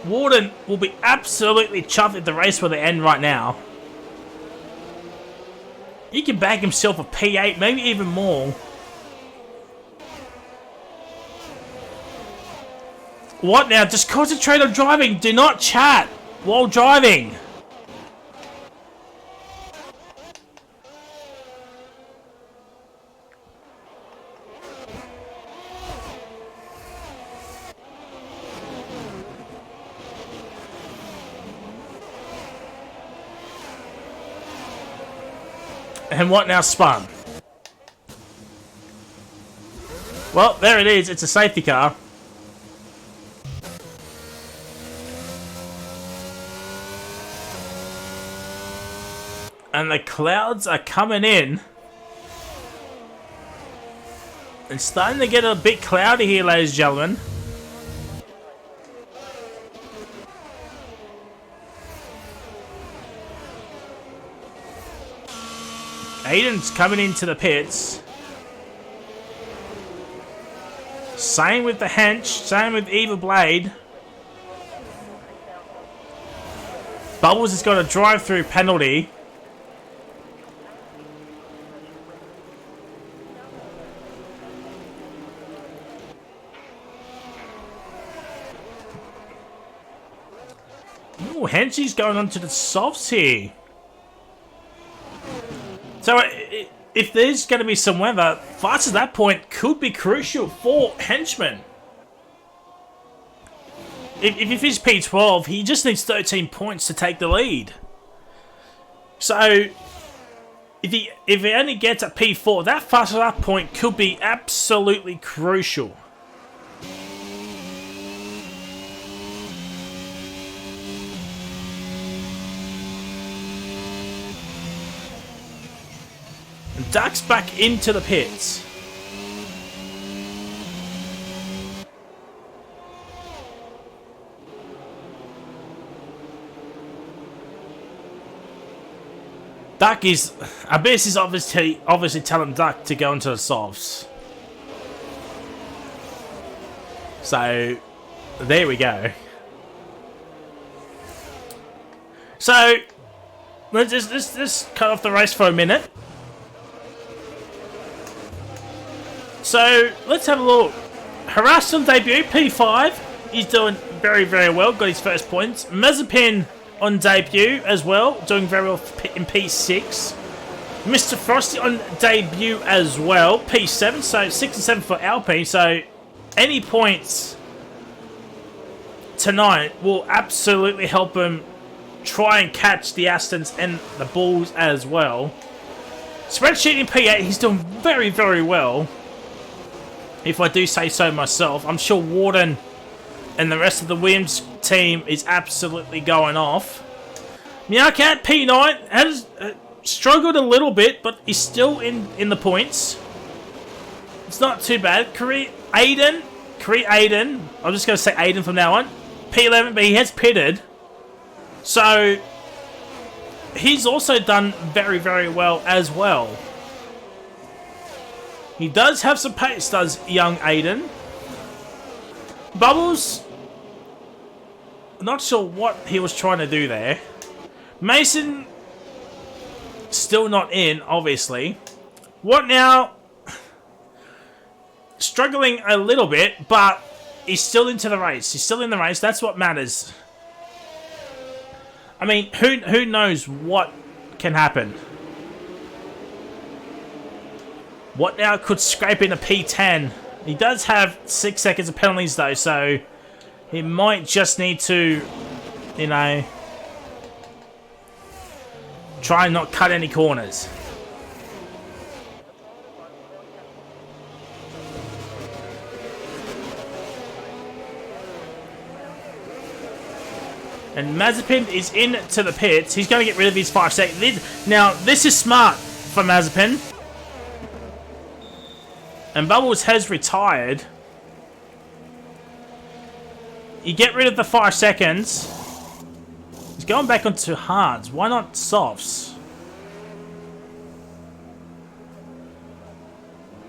Speaker 2: Warden will be absolutely chuffed if the race were to end right now. He can bag himself a P8, maybe even more. What now? Just concentrate on driving. Do not chat while driving. And what now spun? Well, there it is. It's a safety car. And the clouds are coming in. It's starting to get a bit cloudy here, ladies and gentlemen. Aiden's coming into the pits. Same with the Hench, same with Evil Blade. Bubbles has got a drive-through penalty. Ooh, Henchy's going on to the softs here. So, if there's going to be some weather, fast at that point could be crucial for Henchman. If he's P12, he just needs 13 points to take the lead. So, if he only gets a P4, that fast at that point could be absolutely crucial. Duck's back into the pits. Duck is... Abyss is obviously telling Duck to go into the softs. So, there we go. So, let's just cut off the race for a minute. So, let's have a look. Harass on debut, P5. He's doing very, very well. Got his first points. Mazepin on debut as well. Doing very well in P6. Mr. Frosty on debut as well. P7. So, 6 and 7 for Alpine. So, any points tonight will absolutely help him try and catch the Astons and the Bulls as well. Spreadsheet in P8. He's doing very, very well. If I do say so myself. I'm sure Warden and the rest of the Williams team is absolutely going off. Meowcat, P9, has struggled a little bit, but he's still in the points. It's not too bad. Career Aiden, I'm just going to say Aiden from now on. P11, but he has pitted. So, he's also done very, very well as well. He does have some pace, does young Aiden. Bubbles, not sure what he was trying to do there. Mason, still not in, obviously. What now? Struggling a little bit, but he's still into the race. He's still in the race. That's what matters. I mean, who knows what can happen? What now could scrape in a P10? He does have 6 seconds of penalties though, so he might just need to, you know, try and not cut any corners. And Mazepin is into the pits. He's going to get rid of his 5 seconds. Now, this is smart for Mazepin. And Bubbles has retired. You get rid of the 5 seconds. He's going back onto hards. Why not softs?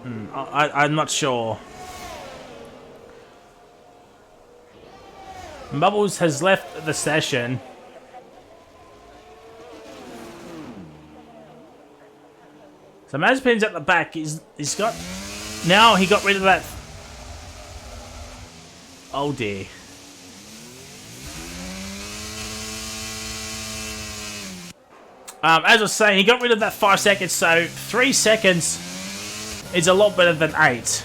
Speaker 2: I'm not sure. Bubbles has left the session. So Mazepin's at the back. He's got... Now he got rid of that. Oh dear. As I was saying, he got rid of that 5 seconds, so 3 seconds is a lot better than 8.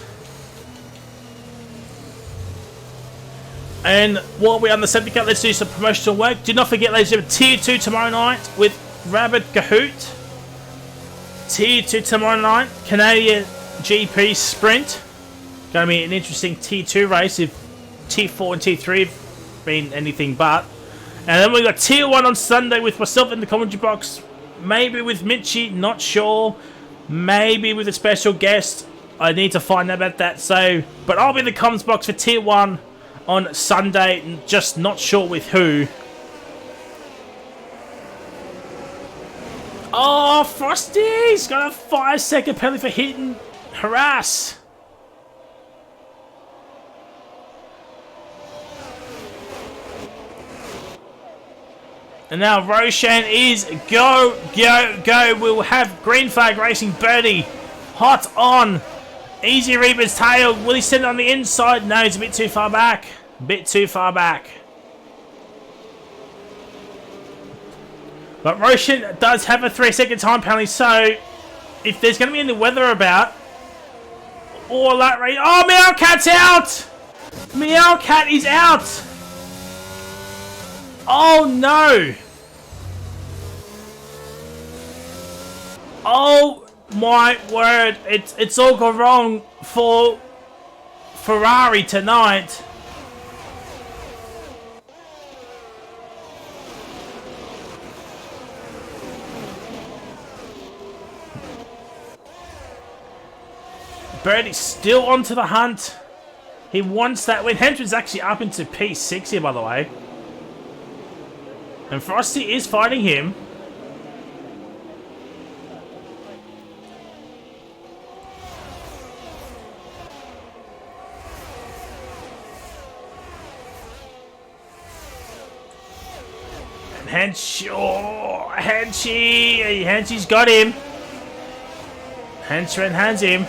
Speaker 2: And while we're on the safety car, let's do some promotional work. Do not forget, ladies and gentlemen, Tier 2 tomorrow night with Rabbit Kahoot. Tier 2 tomorrow night, Canadian GP Sprint. Going to be an interesting Tier 2 race if Tier 4 and Tier 3 have been anything but. And then we got Tier 1 on Sunday with myself in the commentary box. Maybe with Mitchie, not sure. Maybe with a special guest. I need to find out about that. So, but I'll be in the comments box for Tier 1 on Sunday. Just not sure with who. Oh, Frosty's got a 5-second penalty for hitting harass. And now Roshan is go, go, go. We'll have green flag racing birdie. Hot on. Easy Reaper's tail. Will he send it on the inside? No, he's a bit too far back. Bit too far back. But Roshan does have a 3-second time penalty, so if there's going to be any weather about, or light rain. Oh, Meowcat's out! Meowcat is out! Oh no! Oh my word! It's all gone wrong for Ferrari tonight. Birdie's still onto the hunt. He wants that win. Henchman's actually up into P6 here, by the way. And Frosty is fighting him. And Henchie's got him. Henchman hands him.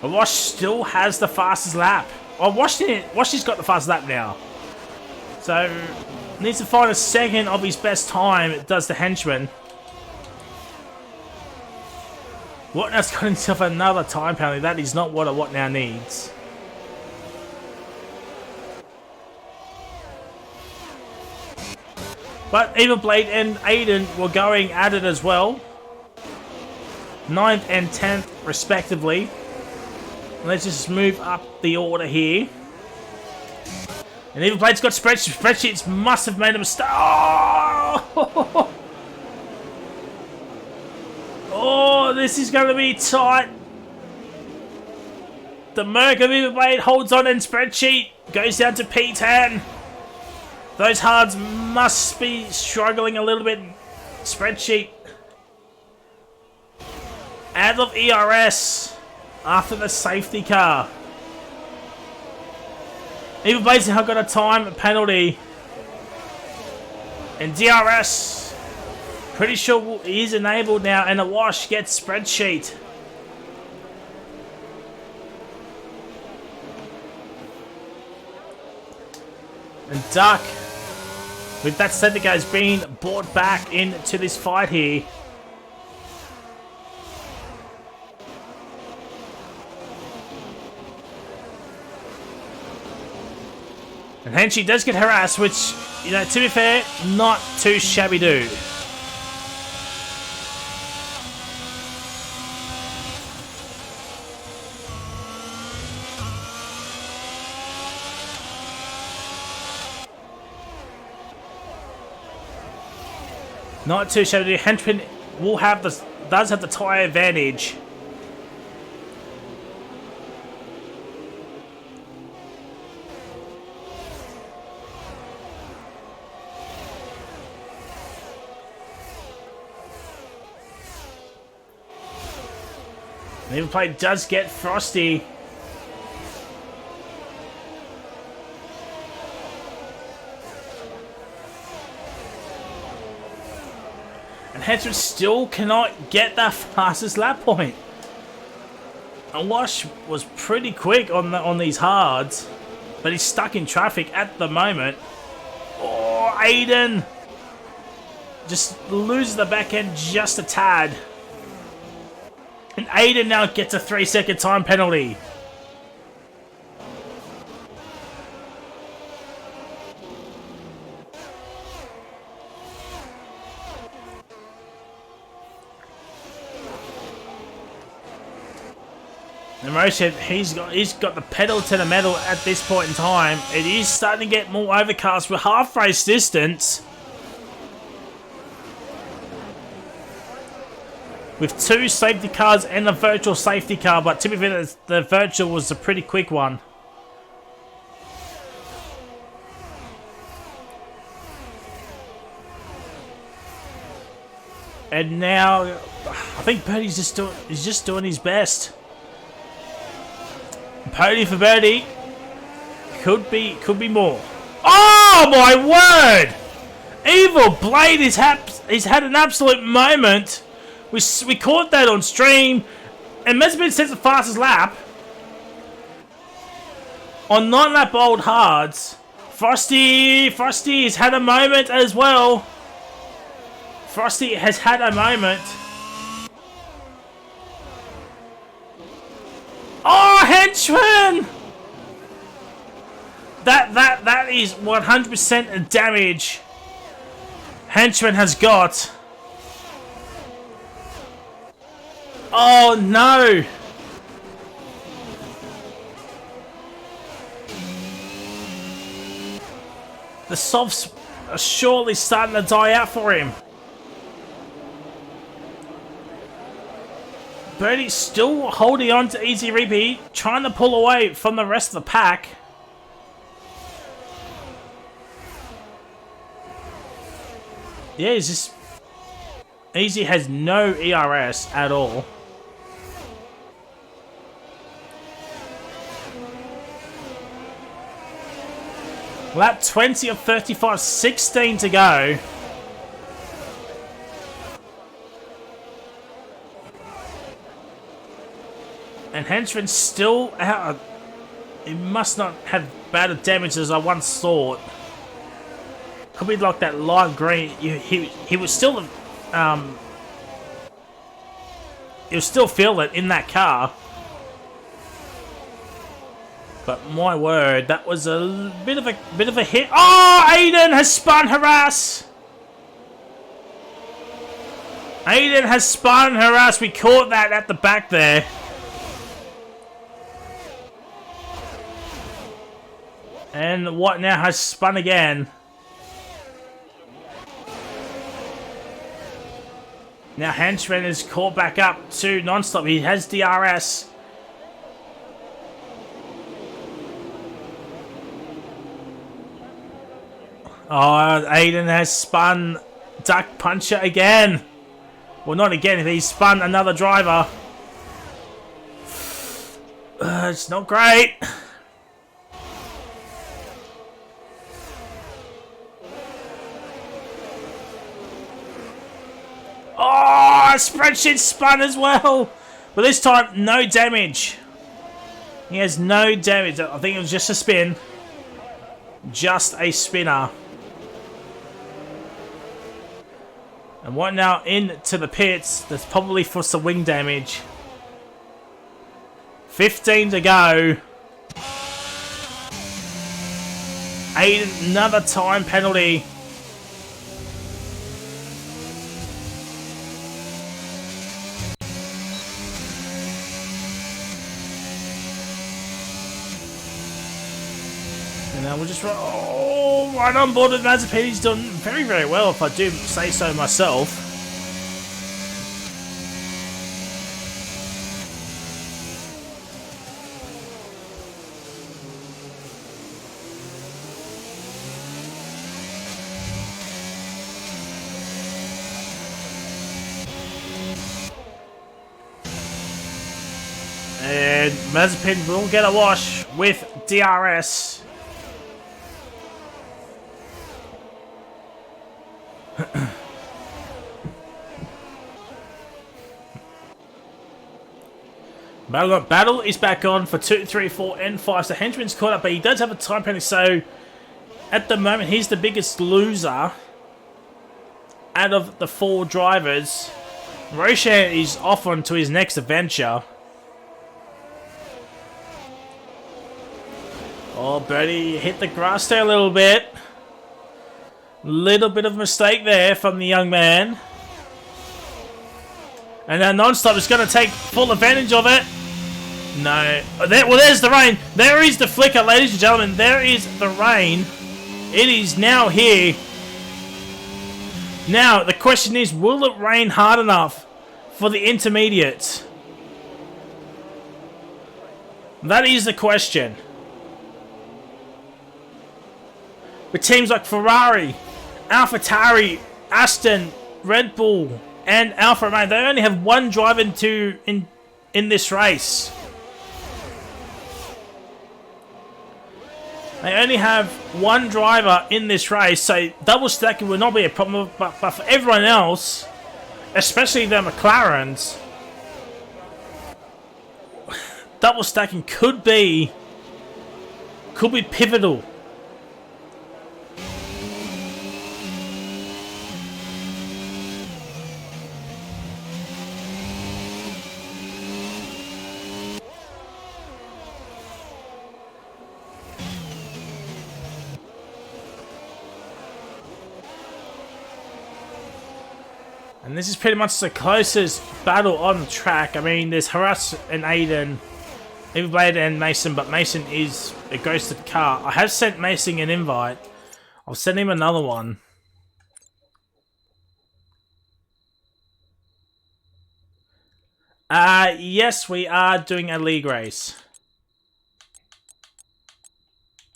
Speaker 2: Wash still has the fastest lap. Oh, Washy's got the fastest lap now. So, needs to find a second of his best time. It does the henchman. Whatnow's got himself another time penalty. That is not what a Whatnow needs. But Everblade and Aiden were going at it as well. 9th and 10th respectively. Let's just move up the order here. And Everblade's got spreadsheets. Spreadsheets must have made a mistake. Oh! Oh, this is going to be tight. The Merc of Everblade holds on and Spreadsheet goes down to P10. Those hards must be struggling a little bit. Spreadsheet. Out of ERS. After the safety car. Everblade's now got a time penalty. And DRS, pretty sure he is enabled now, and a Wash gets Spreadsheet. And Duck, with that safety car, is being brought back into this fight here. And Henchie does get harassed, which, you know, to be fair, not too shabby do. Not too shabby do. Henchman will have does have the tyre advantage. Everblade does get Frosty. And Henchman still cannot get that fastest lap point. And Wash was pretty quick on these hards, but he's stuck in traffic at the moment. Oh, Aiden just loses the back end just a tad. And Aiden now gets a 3-second time penalty. Emotion, he's got the pedal to the metal at this point in time. It is starting to get more overcast with half race distance. With 2 safety cars and a virtual safety car, but to be fair, the virtual was a pretty quick one. And now, I think Birdie's just doing his best. Pony for Birdie. Could be more. Oh my word! Evil Blade he's had an absolute moment. We caught that on stream, and Mazepin sets the fastest lap on 9-lap old hards. Frosty has had a moment as well. Frosty has had a moment. Oh, henchman! That is 100% damage. Henchman has got. Oh no! The softs are surely starting to die out for him. Birdie's still holding on to easy repeat, trying to pull away from the rest of the pack. Yeah, he's just... Easy has no ERS at all. Lap 20 of 35, 16 to go. And Henchman's still out. He must not have bad damage as I once thought. Could be like that light green. He was still you'll still feel it in that car. But my word, that was a bit of a hit. Oh, Aiden has spun harass. Aiden has spun harass. We caught that at the back there. And what now has spun again. Now Henchman is caught back up to non-stop. He has DRS. Oh, Aiden has spun Duck Puncher again. Well, not again. He's spun another driver. It's not great. Oh, Spreadsheet spun as well. But this time, no damage. He has no damage. I think it was just a spin. Just a spinner. And what now? Into the pits. That's probably for some wing damage. 15 to go. Another time penalty. And now we'll just right on board with Mazepin. He's done very, very well, if I do say so myself. And Mazepin will get a wash with DRS. Battle is back on for 2, 3, 4, and 5. So Henchman's caught up, but he does have a time penalty. So at the moment, he's the biggest loser out of the 4 drivers. Roshan is off on to his next adventure. Oh, Birdie hit the grass there a little bit. Little bit of a mistake there from the young man. And now Non-Stop is going to take full advantage of it. No. Well, there's the rain. There is the flicker, ladies and gentlemen. There is the rain. It is now here. Now, the question is, will it rain hard enough for the intermediates? That is the question. With teams like Ferrari, AlphaTauri, Aston, Red Bull, and Alfa Romeo, they only have one driver in this race. They only have one driver in this race, so double stacking will not be a problem. But for everyone else, especially the McLarens, double stacking could be pivotal. And this is pretty much the closest battle on the track. I mean, there's Harass and Aiden, Everblade and Mason, but Mason is a ghosted car. I have sent Mason an invite. I'll send him another one. Yes, we are doing a league race.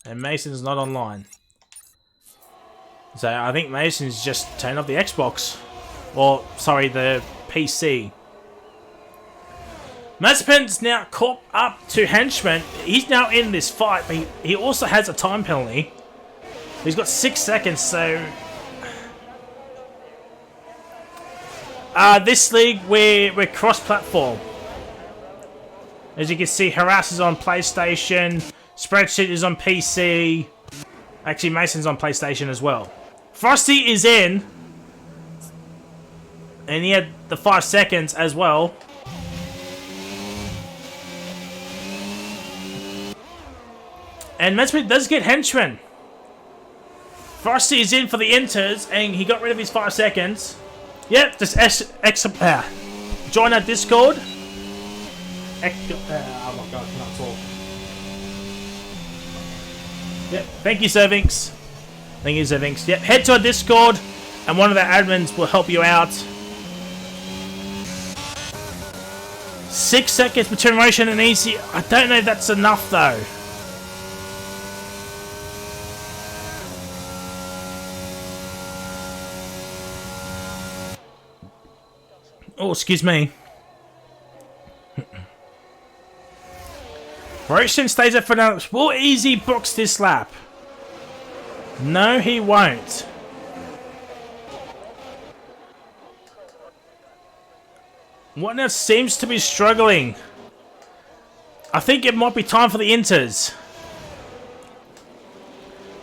Speaker 2: And Mason's not online. So I think Mason's just turned off the Xbox. Or, sorry, the PC. Mazepin's now caught up to Henchman. He's now in this fight, but he also has a time penalty. He's got 6 seconds, so... this league, we're cross-platform. As you can see, Harass is on PlayStation. Spreadsheet is on PC. Actually, Mason's on PlayStation as well. Frosty is in. And he had the 5 seconds as well. And Mazepin does get Henchman. Frosty is in for the Inters, and he got rid of his 5 seconds. Yep, just join our Discord. Oh my god, I cannot talk. Yep, thank you, Servinx. Thank you, Servinx. Yep, head to our Discord, and one of the admins will help you out. 6 seconds between Roshan and Easy. I don't know if that's enough, though. Oh, excuse me. Roshan stays up for now. Will Easy books this lap? No, he won't. What now seems to be struggling? I think it might be time for the Inters.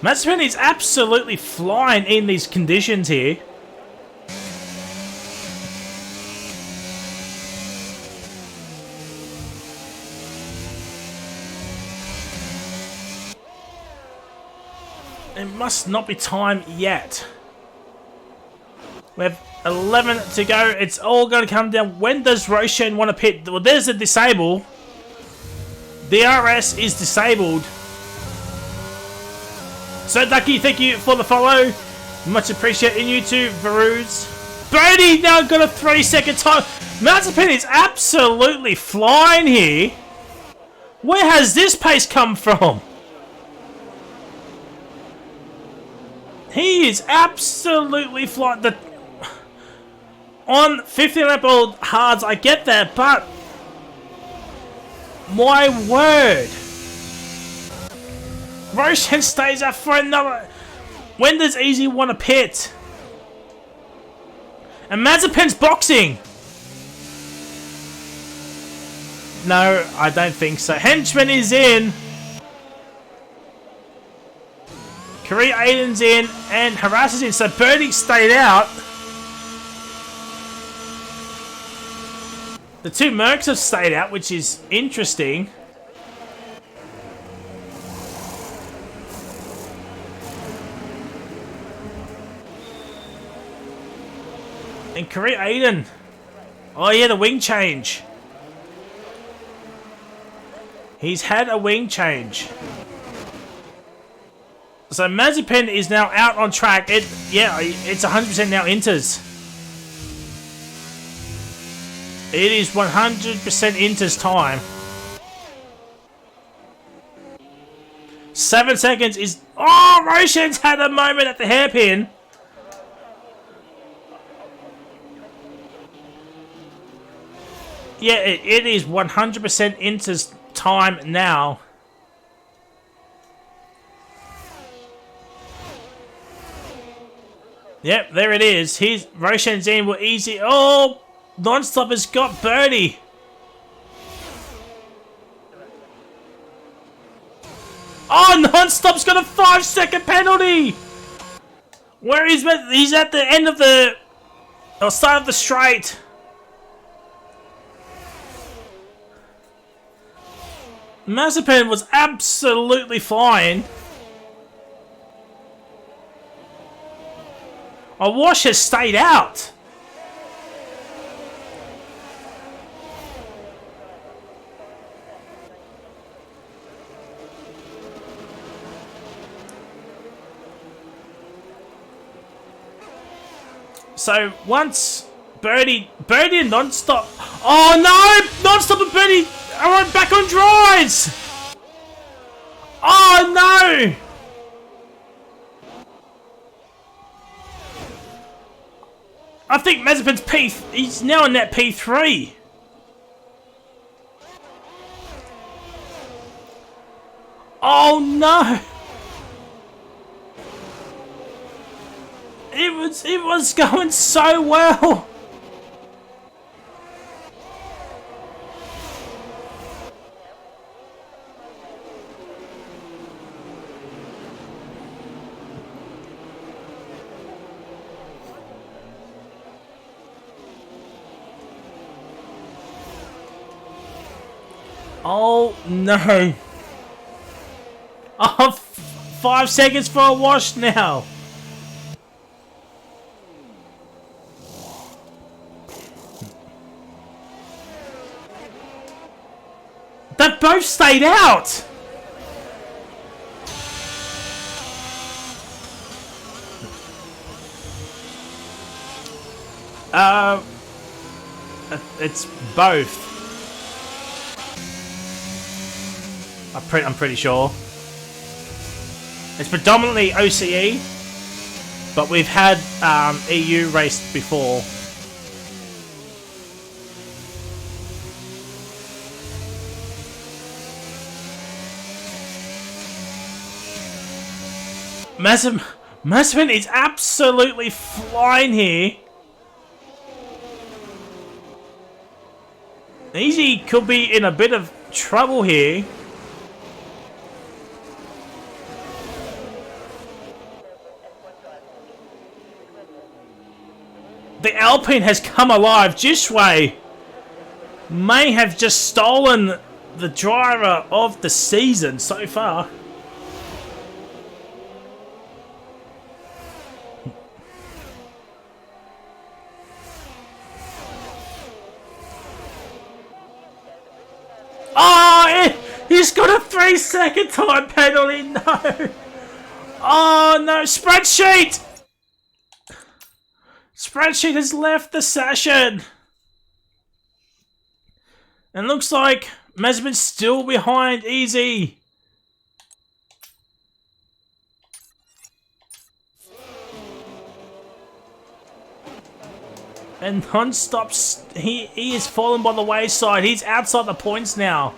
Speaker 2: Mazepin is absolutely flying in these conditions here. It must not be time yet. We have 11 to go. It's all going to come down. When does Roshan want to pit? Well, there's a disable. The RS is disabled. So, Ducky, thank you for the follow. Much appreciated. And you too, Varuz. Birdie now got a 3-second time. Mazepin is absolutely flying here. Where has this pace come from? He is absolutely flying. On 15-lap-old hards, I get that, but my word. Roshan stays up for another. When does Easy want to pit? And Mazepin's boxing. No, I don't think so. Henchman is in. Korea Aiden's in. And Harass is in. So Birdie stayed out. The two Mercs have stayed out, which is interesting. And Korea Aiden. Oh yeah, the wing change. He's had a wing change. So Mazepin is now out on track. It's 100% now Inter's. It is 100% Inter's time. 7 seconds is... Oh, Roshan's had a moment at the hairpin. Yeah, it is 100% Inter's time now. Yep, there it is. Here's Roshan's in with easy. Oh, Non-Stop has got birdie. Oh, Non-Stop's got a 5-second penalty. Where is he's at the end of the start of the straight. Mazepin was absolutely fine. A wash has stayed out. So once Birdie and Non-Stop. Oh no! Non-Stop and Birdie are back on drives. Oh no! I think Mazepin's he's now in that P3. Oh no! It was going so well. Oh no! Oh, 5 seconds for a wash now. They both stayed out. It's both. I'm pretty sure. It's predominantly OCE, but we've had EU raced before. Mazepin is absolutely flying here. Easy could be in a bit of trouble here. The Alpine has come alive. Jishway may have just stolen the driver of the season so far. Oh, he's got a 3-second time penalty. No. Oh no, spreadsheet. Spreadsheet has left the session. And looks like Mazepin's still behind Easy. And Non-Stop, he is fallen by the wayside. He's outside the points now.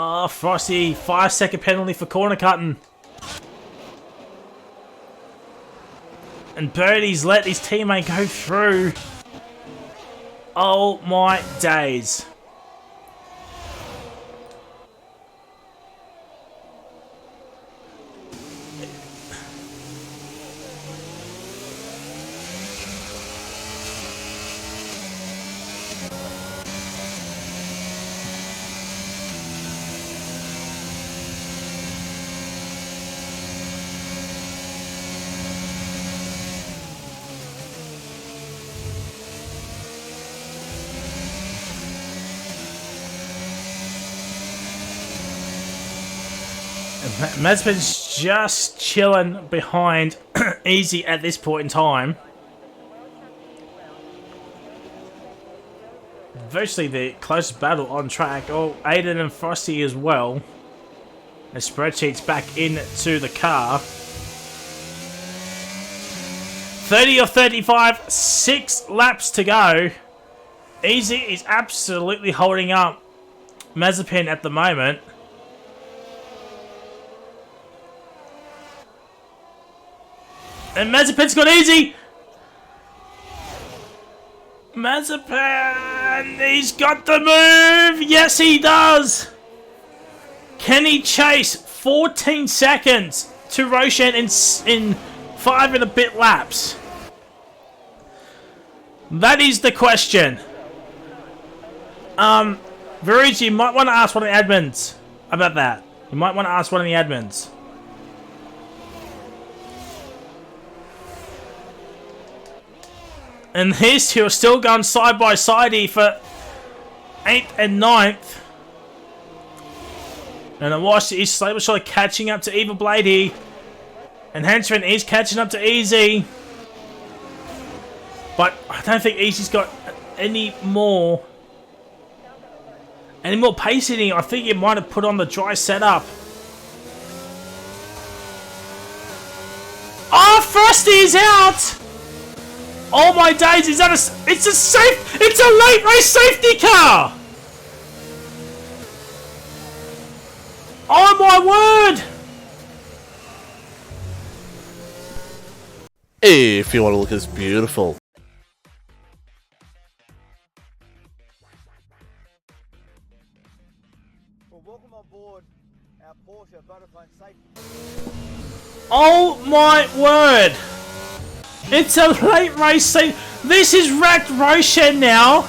Speaker 2: Oh, Frosty, 5-second penalty for corner cutting. And Birdie's let his teammate go through. Oh my days. Mazepin's just chilling behind Easy at this point in time. Virtually the closest battle on track. Oh, Aiden and Frosty as well. The spreadsheet's back into the car. 30 or 35, 6 laps to go. Easy is absolutely holding up Mazepin at the moment. And Mazepin's got Easy. Mazepin, he's got the move. Yes, he does. Can he chase 14 seconds to Roshan in 5 and a bit laps? That is the question. Verucci, you might want to ask one of the admins about that. You might want to ask one of the admins. And these two are still going side by side here for 8th and 9th. And I watched he's slowly but surely catching up to Eva Blade here. And Henchman is catching up to Easy. But I don't think Easy's got any more pace in him. I think he might have put on the dry setup. Oh, Frosty is out! Oh my days, is that it's a late race safety car! Oh my word!
Speaker 3: If you want to look at this beautiful.
Speaker 4: Well, welcome on board our Porsche Vodafone safety.
Speaker 2: Oh my word! It's a late race scene. This is wrecked Roshan now.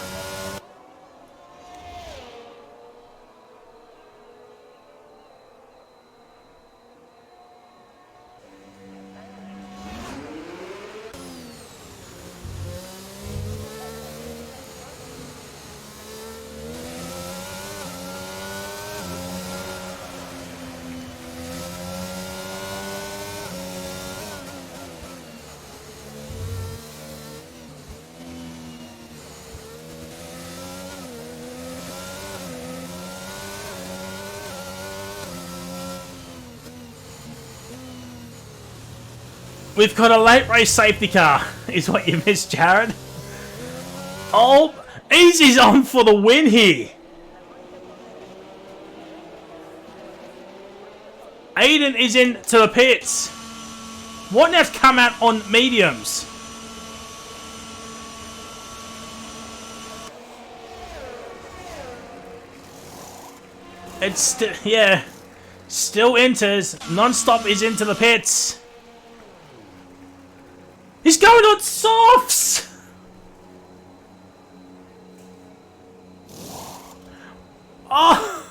Speaker 2: We've got a late race safety car, is what you missed, Jared. Oh, Easy's on for the win here. Aiden is into the pits. Whatnot's come out on mediums. It's yeah, still enters. Non-stop is into the pits. He's going on softs! Oh!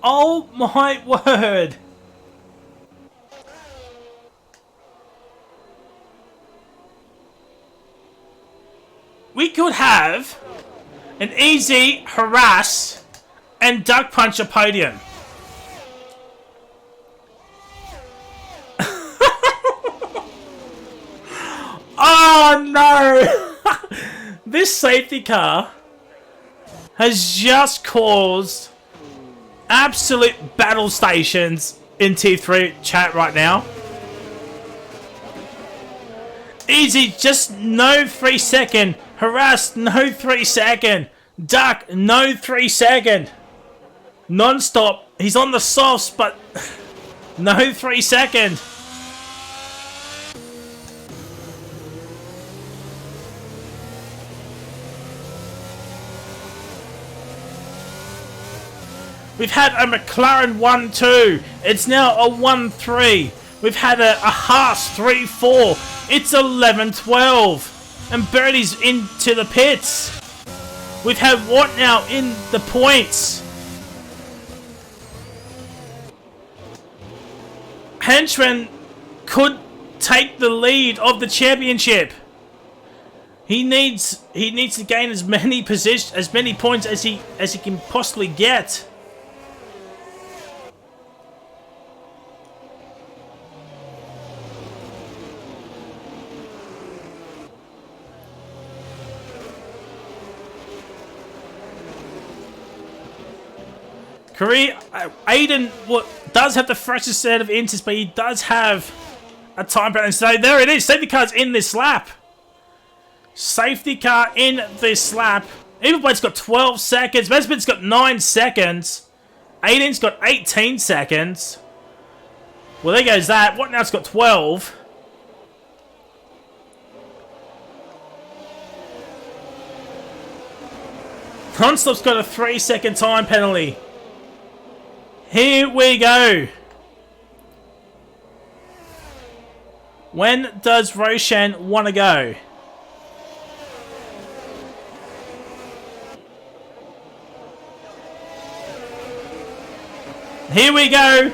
Speaker 2: Oh my word! We could have an easy harass and duck puncher podium. Oh no! This safety car has just caused absolute battle stations in T3 chat right now. Easy, just no 3-second. Harass, no 3-second. Duck, no 3-second. Non-stop, he's on the softs, but no 3-second. We've had a McLaren 1-2. It's now a 1-3. We've had a Haas 3-4. It's 11-12. And Birdie's into the pits. We've had what now in the points? Henchman could take the lead of the championship. He needs to gain as many points as he can possibly get. Korea, Aiden does have the freshest set of inches, but he does have a time penalty. So there it is. Safety car's in this lap. Safety car in this lap. Evil Blade's got 12 seconds. Mazepin's got 9 seconds. Aiden's got 18 seconds. Well, there goes that. What now? It's got 12. Nonstop's got a 3-second time penalty. Here we go. When does Roshan want to go? Here we go.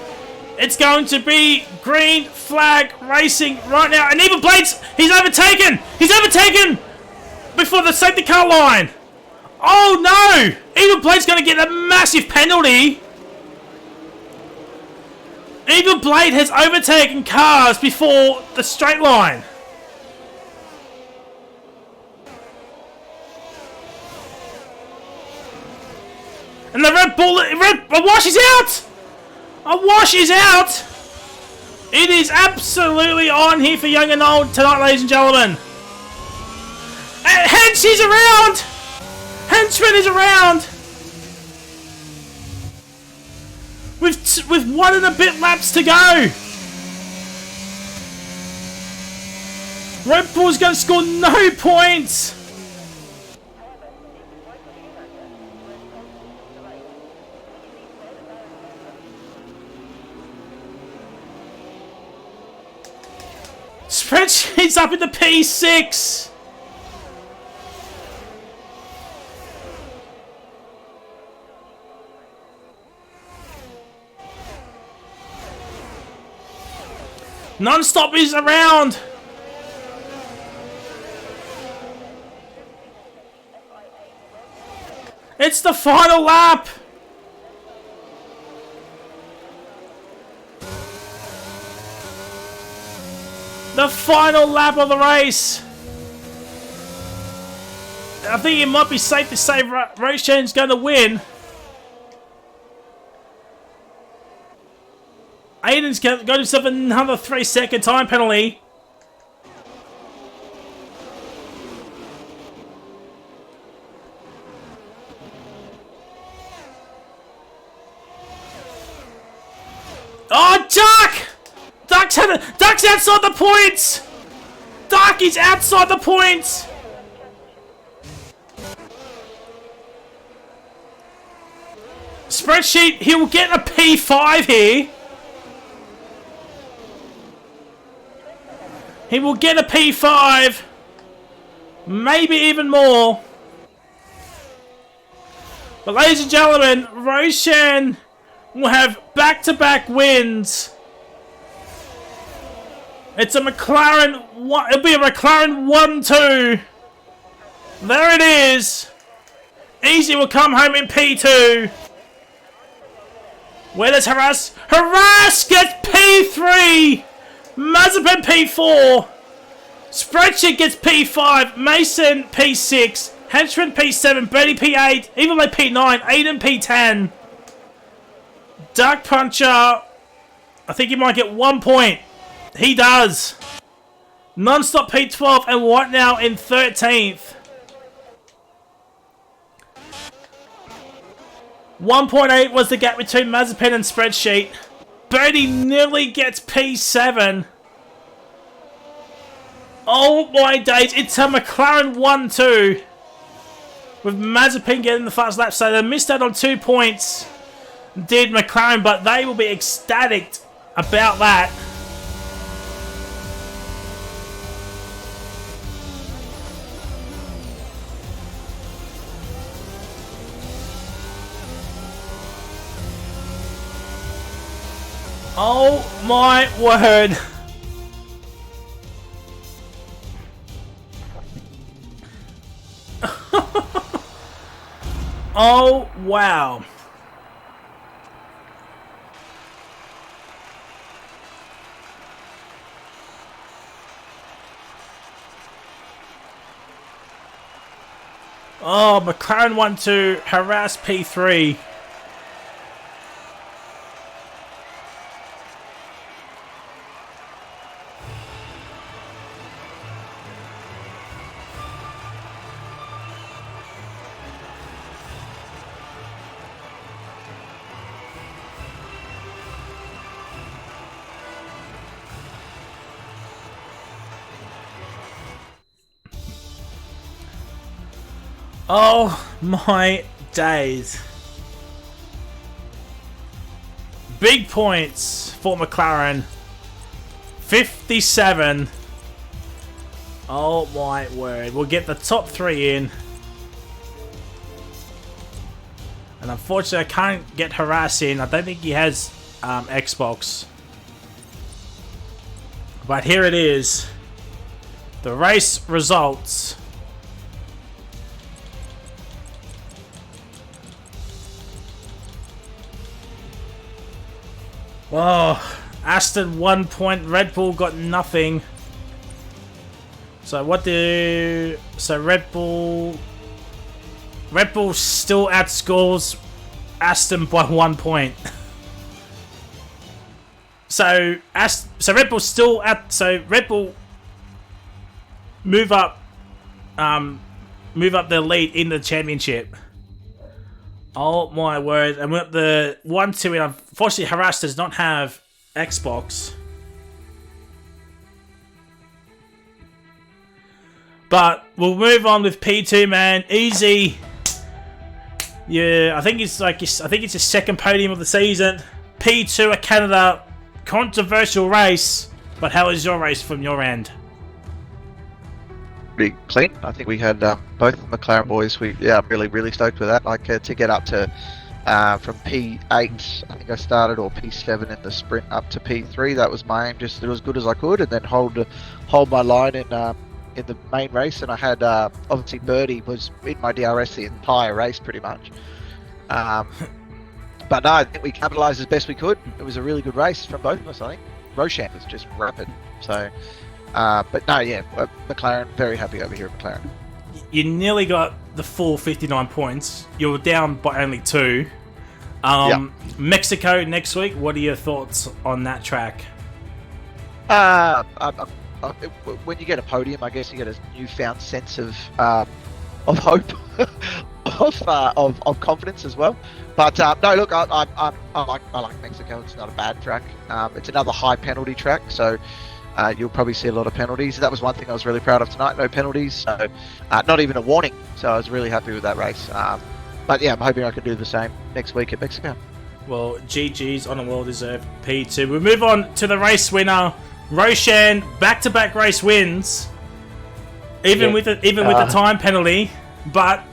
Speaker 2: It's going to be green flag racing right now. And Evil Blades, he's overtaken. He's overtaken before the safety car line. Oh no! Evil Blade's going to get a massive penalty. Evil Blade has overtaken cars before the straight line. And the Red Bull, a wash is out! A wash is out! It is absolutely on here for young and old tonight, ladies and gentlemen. And Hench is around! Henchman is around! With 1 and a bit laps to go. Red Bull's going to score no points. Spreadsheet's up in the P6. Non-stop is around. It's the final lap. The final lap of the race. I think it might be safe to say Roshan's going to win. Aiden's got himself another 3-second time penalty. Oh, Duck! Duck's outside the points! Duck is outside the points! Spreadsheet, he will get a P5 here. He will get a P5. Maybe even more. But ladies and gentlemen, Roshan will have back-to-back wins. It's a McLaren. It'll be a McLaren 1-2. There it is. Easy will come home in P2. Where does Harass? Harass gets P3. Mazepin P4. Spreadsheet gets P5. Mason P6. Henchman P7. Bertie P8. Even like P9. Aiden P10. Dark Puncher. I think he might get 1 point. He does. Non-stop P12 and White now in 13th. 1.8 was the gap between Mazepin and Spreadsheet. Bertie nearly gets P7. Oh my days, it's a McLaren 1-2. With Mazepin getting the fast lap, so they missed out on 2 points. Did McLaren, but they will be ecstatic about that. Oh my word. Oh wow. Oh, McLaren 1-2, harass P3. Oh my days. Big points for McLaren. 57. Oh my word. We'll get the top 3 in. And unfortunately I can't get Harass in. I don't think he has Xbox. But here it is. The race results. Oh, Aston 1 point, Red Bull got nothing. So Red Bull still outscores Aston by 1 point. So Red Bull still at Red Bull move up their lead in the championship. Oh my word. And we're at the 1-2 in. Unfortunately, Harass does not have Xbox. But we'll move on with P2, man. Easy. Yeah, I think it's his second podium of the season. P2 at Canada. Controversial race. But how is your race from your end?
Speaker 5: Pretty clean. I think we had both the McLaren boys. I'm really stoked with that. Like to get up to from P8, I think I started, or P7 in the sprint up to P3. That was my aim. Just do as good as I could, and then hold my line in the main race. And I had obviously Birdie was in my DRS the entire race pretty much. But no, I think we capitalised as best we could. It was a really good race from both of us. I think Roshan was just rapid. So. But no, yeah, McLaren, very happy over here at McLaren.
Speaker 2: You nearly got the full 59 points. You were down by only 2. Mexico next week, what are your thoughts on that track?
Speaker 5: When you get a podium, I guess you get a newfound sense of hope, of confidence as well. But no, look, I like Mexico. It's not a bad track. It's another high penalty track, so. You'll probably see a lot of penalties. That was one thing I was really proud of tonight. No penalties, so not even a warning. So I was really happy with that race. But yeah, I'm hoping I can do the same next week at Mexico.
Speaker 2: Well, GG's on a well-deserved P2. We move on to the race winner, Roshan. Back-to-back race wins, even with the time penalty. But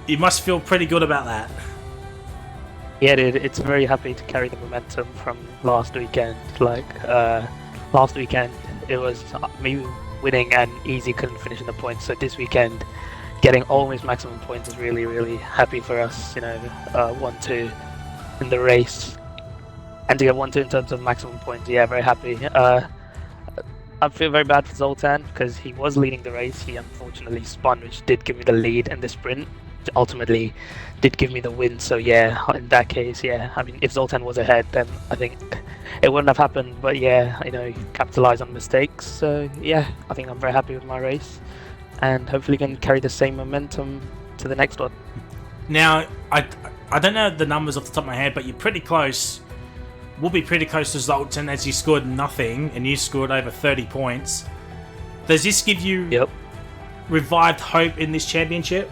Speaker 2: you must feel pretty good about that.
Speaker 6: Yeah, dude. It's very happy to carry the momentum from last weekend. Last weekend, it was me winning and easy couldn't finish in the points. So this weekend, getting almost maximum points is really happy for us. 1-2 in the race, and to get 1-2 in terms of maximum points, yeah, very happy. I feel very bad for Zoltan because he was leading the race. He unfortunately spun, which did give me the lead in the sprint. Ultimately, did give me the win. So yeah, in that case, yeah. I mean, if Zoltan was ahead, then I think it wouldn't have happened. But yeah, capitalize on mistakes. So yeah, I think I'm very happy with my race, and hopefully can carry the same momentum to the next one.
Speaker 2: Now, I don't know the numbers off the top of my head, but you're pretty close. We'll be pretty close to Zoltan as you scored nothing, and you scored over 30 points. Does this give you revived hope in this championship?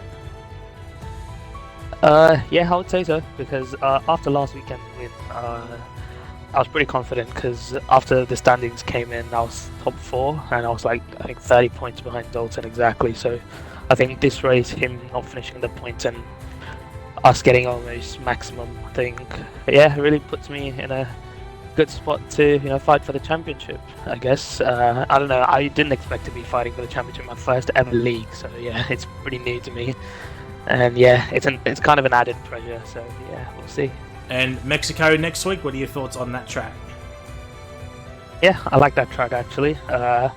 Speaker 6: Yeah, I would say so, because after last weekend's win, I was pretty confident, because after the standings came in, I was top 4, and I was I think 30 points behind Dalton exactly. So I think this race, him not finishing the points and us getting almost maximum, I think, yeah, it really puts me in a good spot to fight for the championship, I guess. I don't know, I didn't expect to be fighting for the championship in my first ever league, so yeah, it's pretty new to me. And yeah, it's kind of an added pressure, so yeah, we'll see.
Speaker 2: And Mexico next week, what are your thoughts on that track?
Speaker 6: Yeah, I like that track actually. I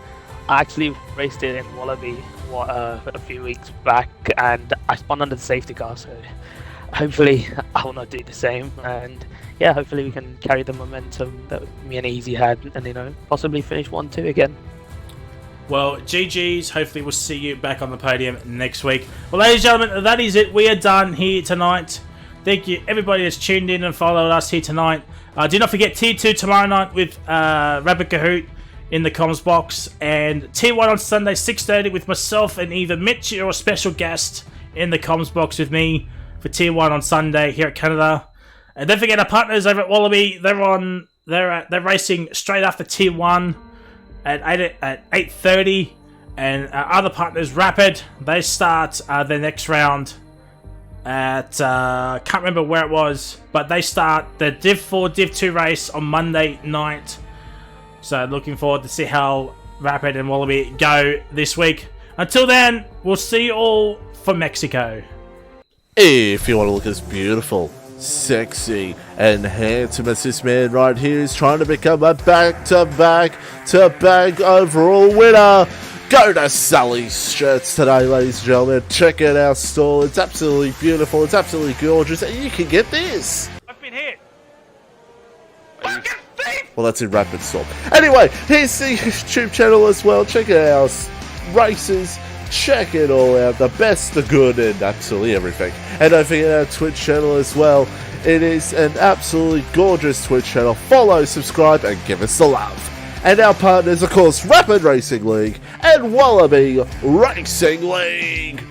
Speaker 6: actually raced it in Wallaby a few weeks back, and I spun under the safety car, so hopefully I will not do the same. And yeah, hopefully we can carry the momentum that me and Easy had, and possibly finish 1-2 again.
Speaker 2: Well, GG's. Hopefully we'll see you back on the podium next week. Well, ladies and gentlemen, that is it. We are done here tonight. Thank you, everybody that's tuned in and followed us here tonight. Do not forget Tier 2 tomorrow night with Rabbit Kahoot in the comms box. And Tier 1 on Sunday, 6:30 with myself and either Mitch or a special guest in the comms box with me for Tier 1 on Sunday here at Canada. And don't forget our partners over at Wallaby. They're racing straight after Tier 1 at 8:30. And our other partners, Rapid, they start their next round at, can't remember where it was, but they start the Div 4, Div 2 race on Monday night. So looking forward to see how Rapid and Wallaby go this week. Until then, we'll see you all for Mexico.
Speaker 3: If you want to look as beautiful, sexy, and handsome as this man right here is trying to become a back-to-back overall winner, go to Sully's Shirts today, ladies and gentlemen. Check out our store. It's absolutely beautiful. It's absolutely gorgeous. And you can get this.
Speaker 2: I've been hit.
Speaker 3: Well, that's in Rapid Store. Anyway, here's the YouTube channel as well. Check out our races. Check it all out. The best, the good, and absolutely everything. And don't forget our Twitch channel as well. It is an absolutely gorgeous Twitch channel. Follow, subscribe, and give us the love. And our partners, of course, Rapid Racing League and Wallaby Racing League.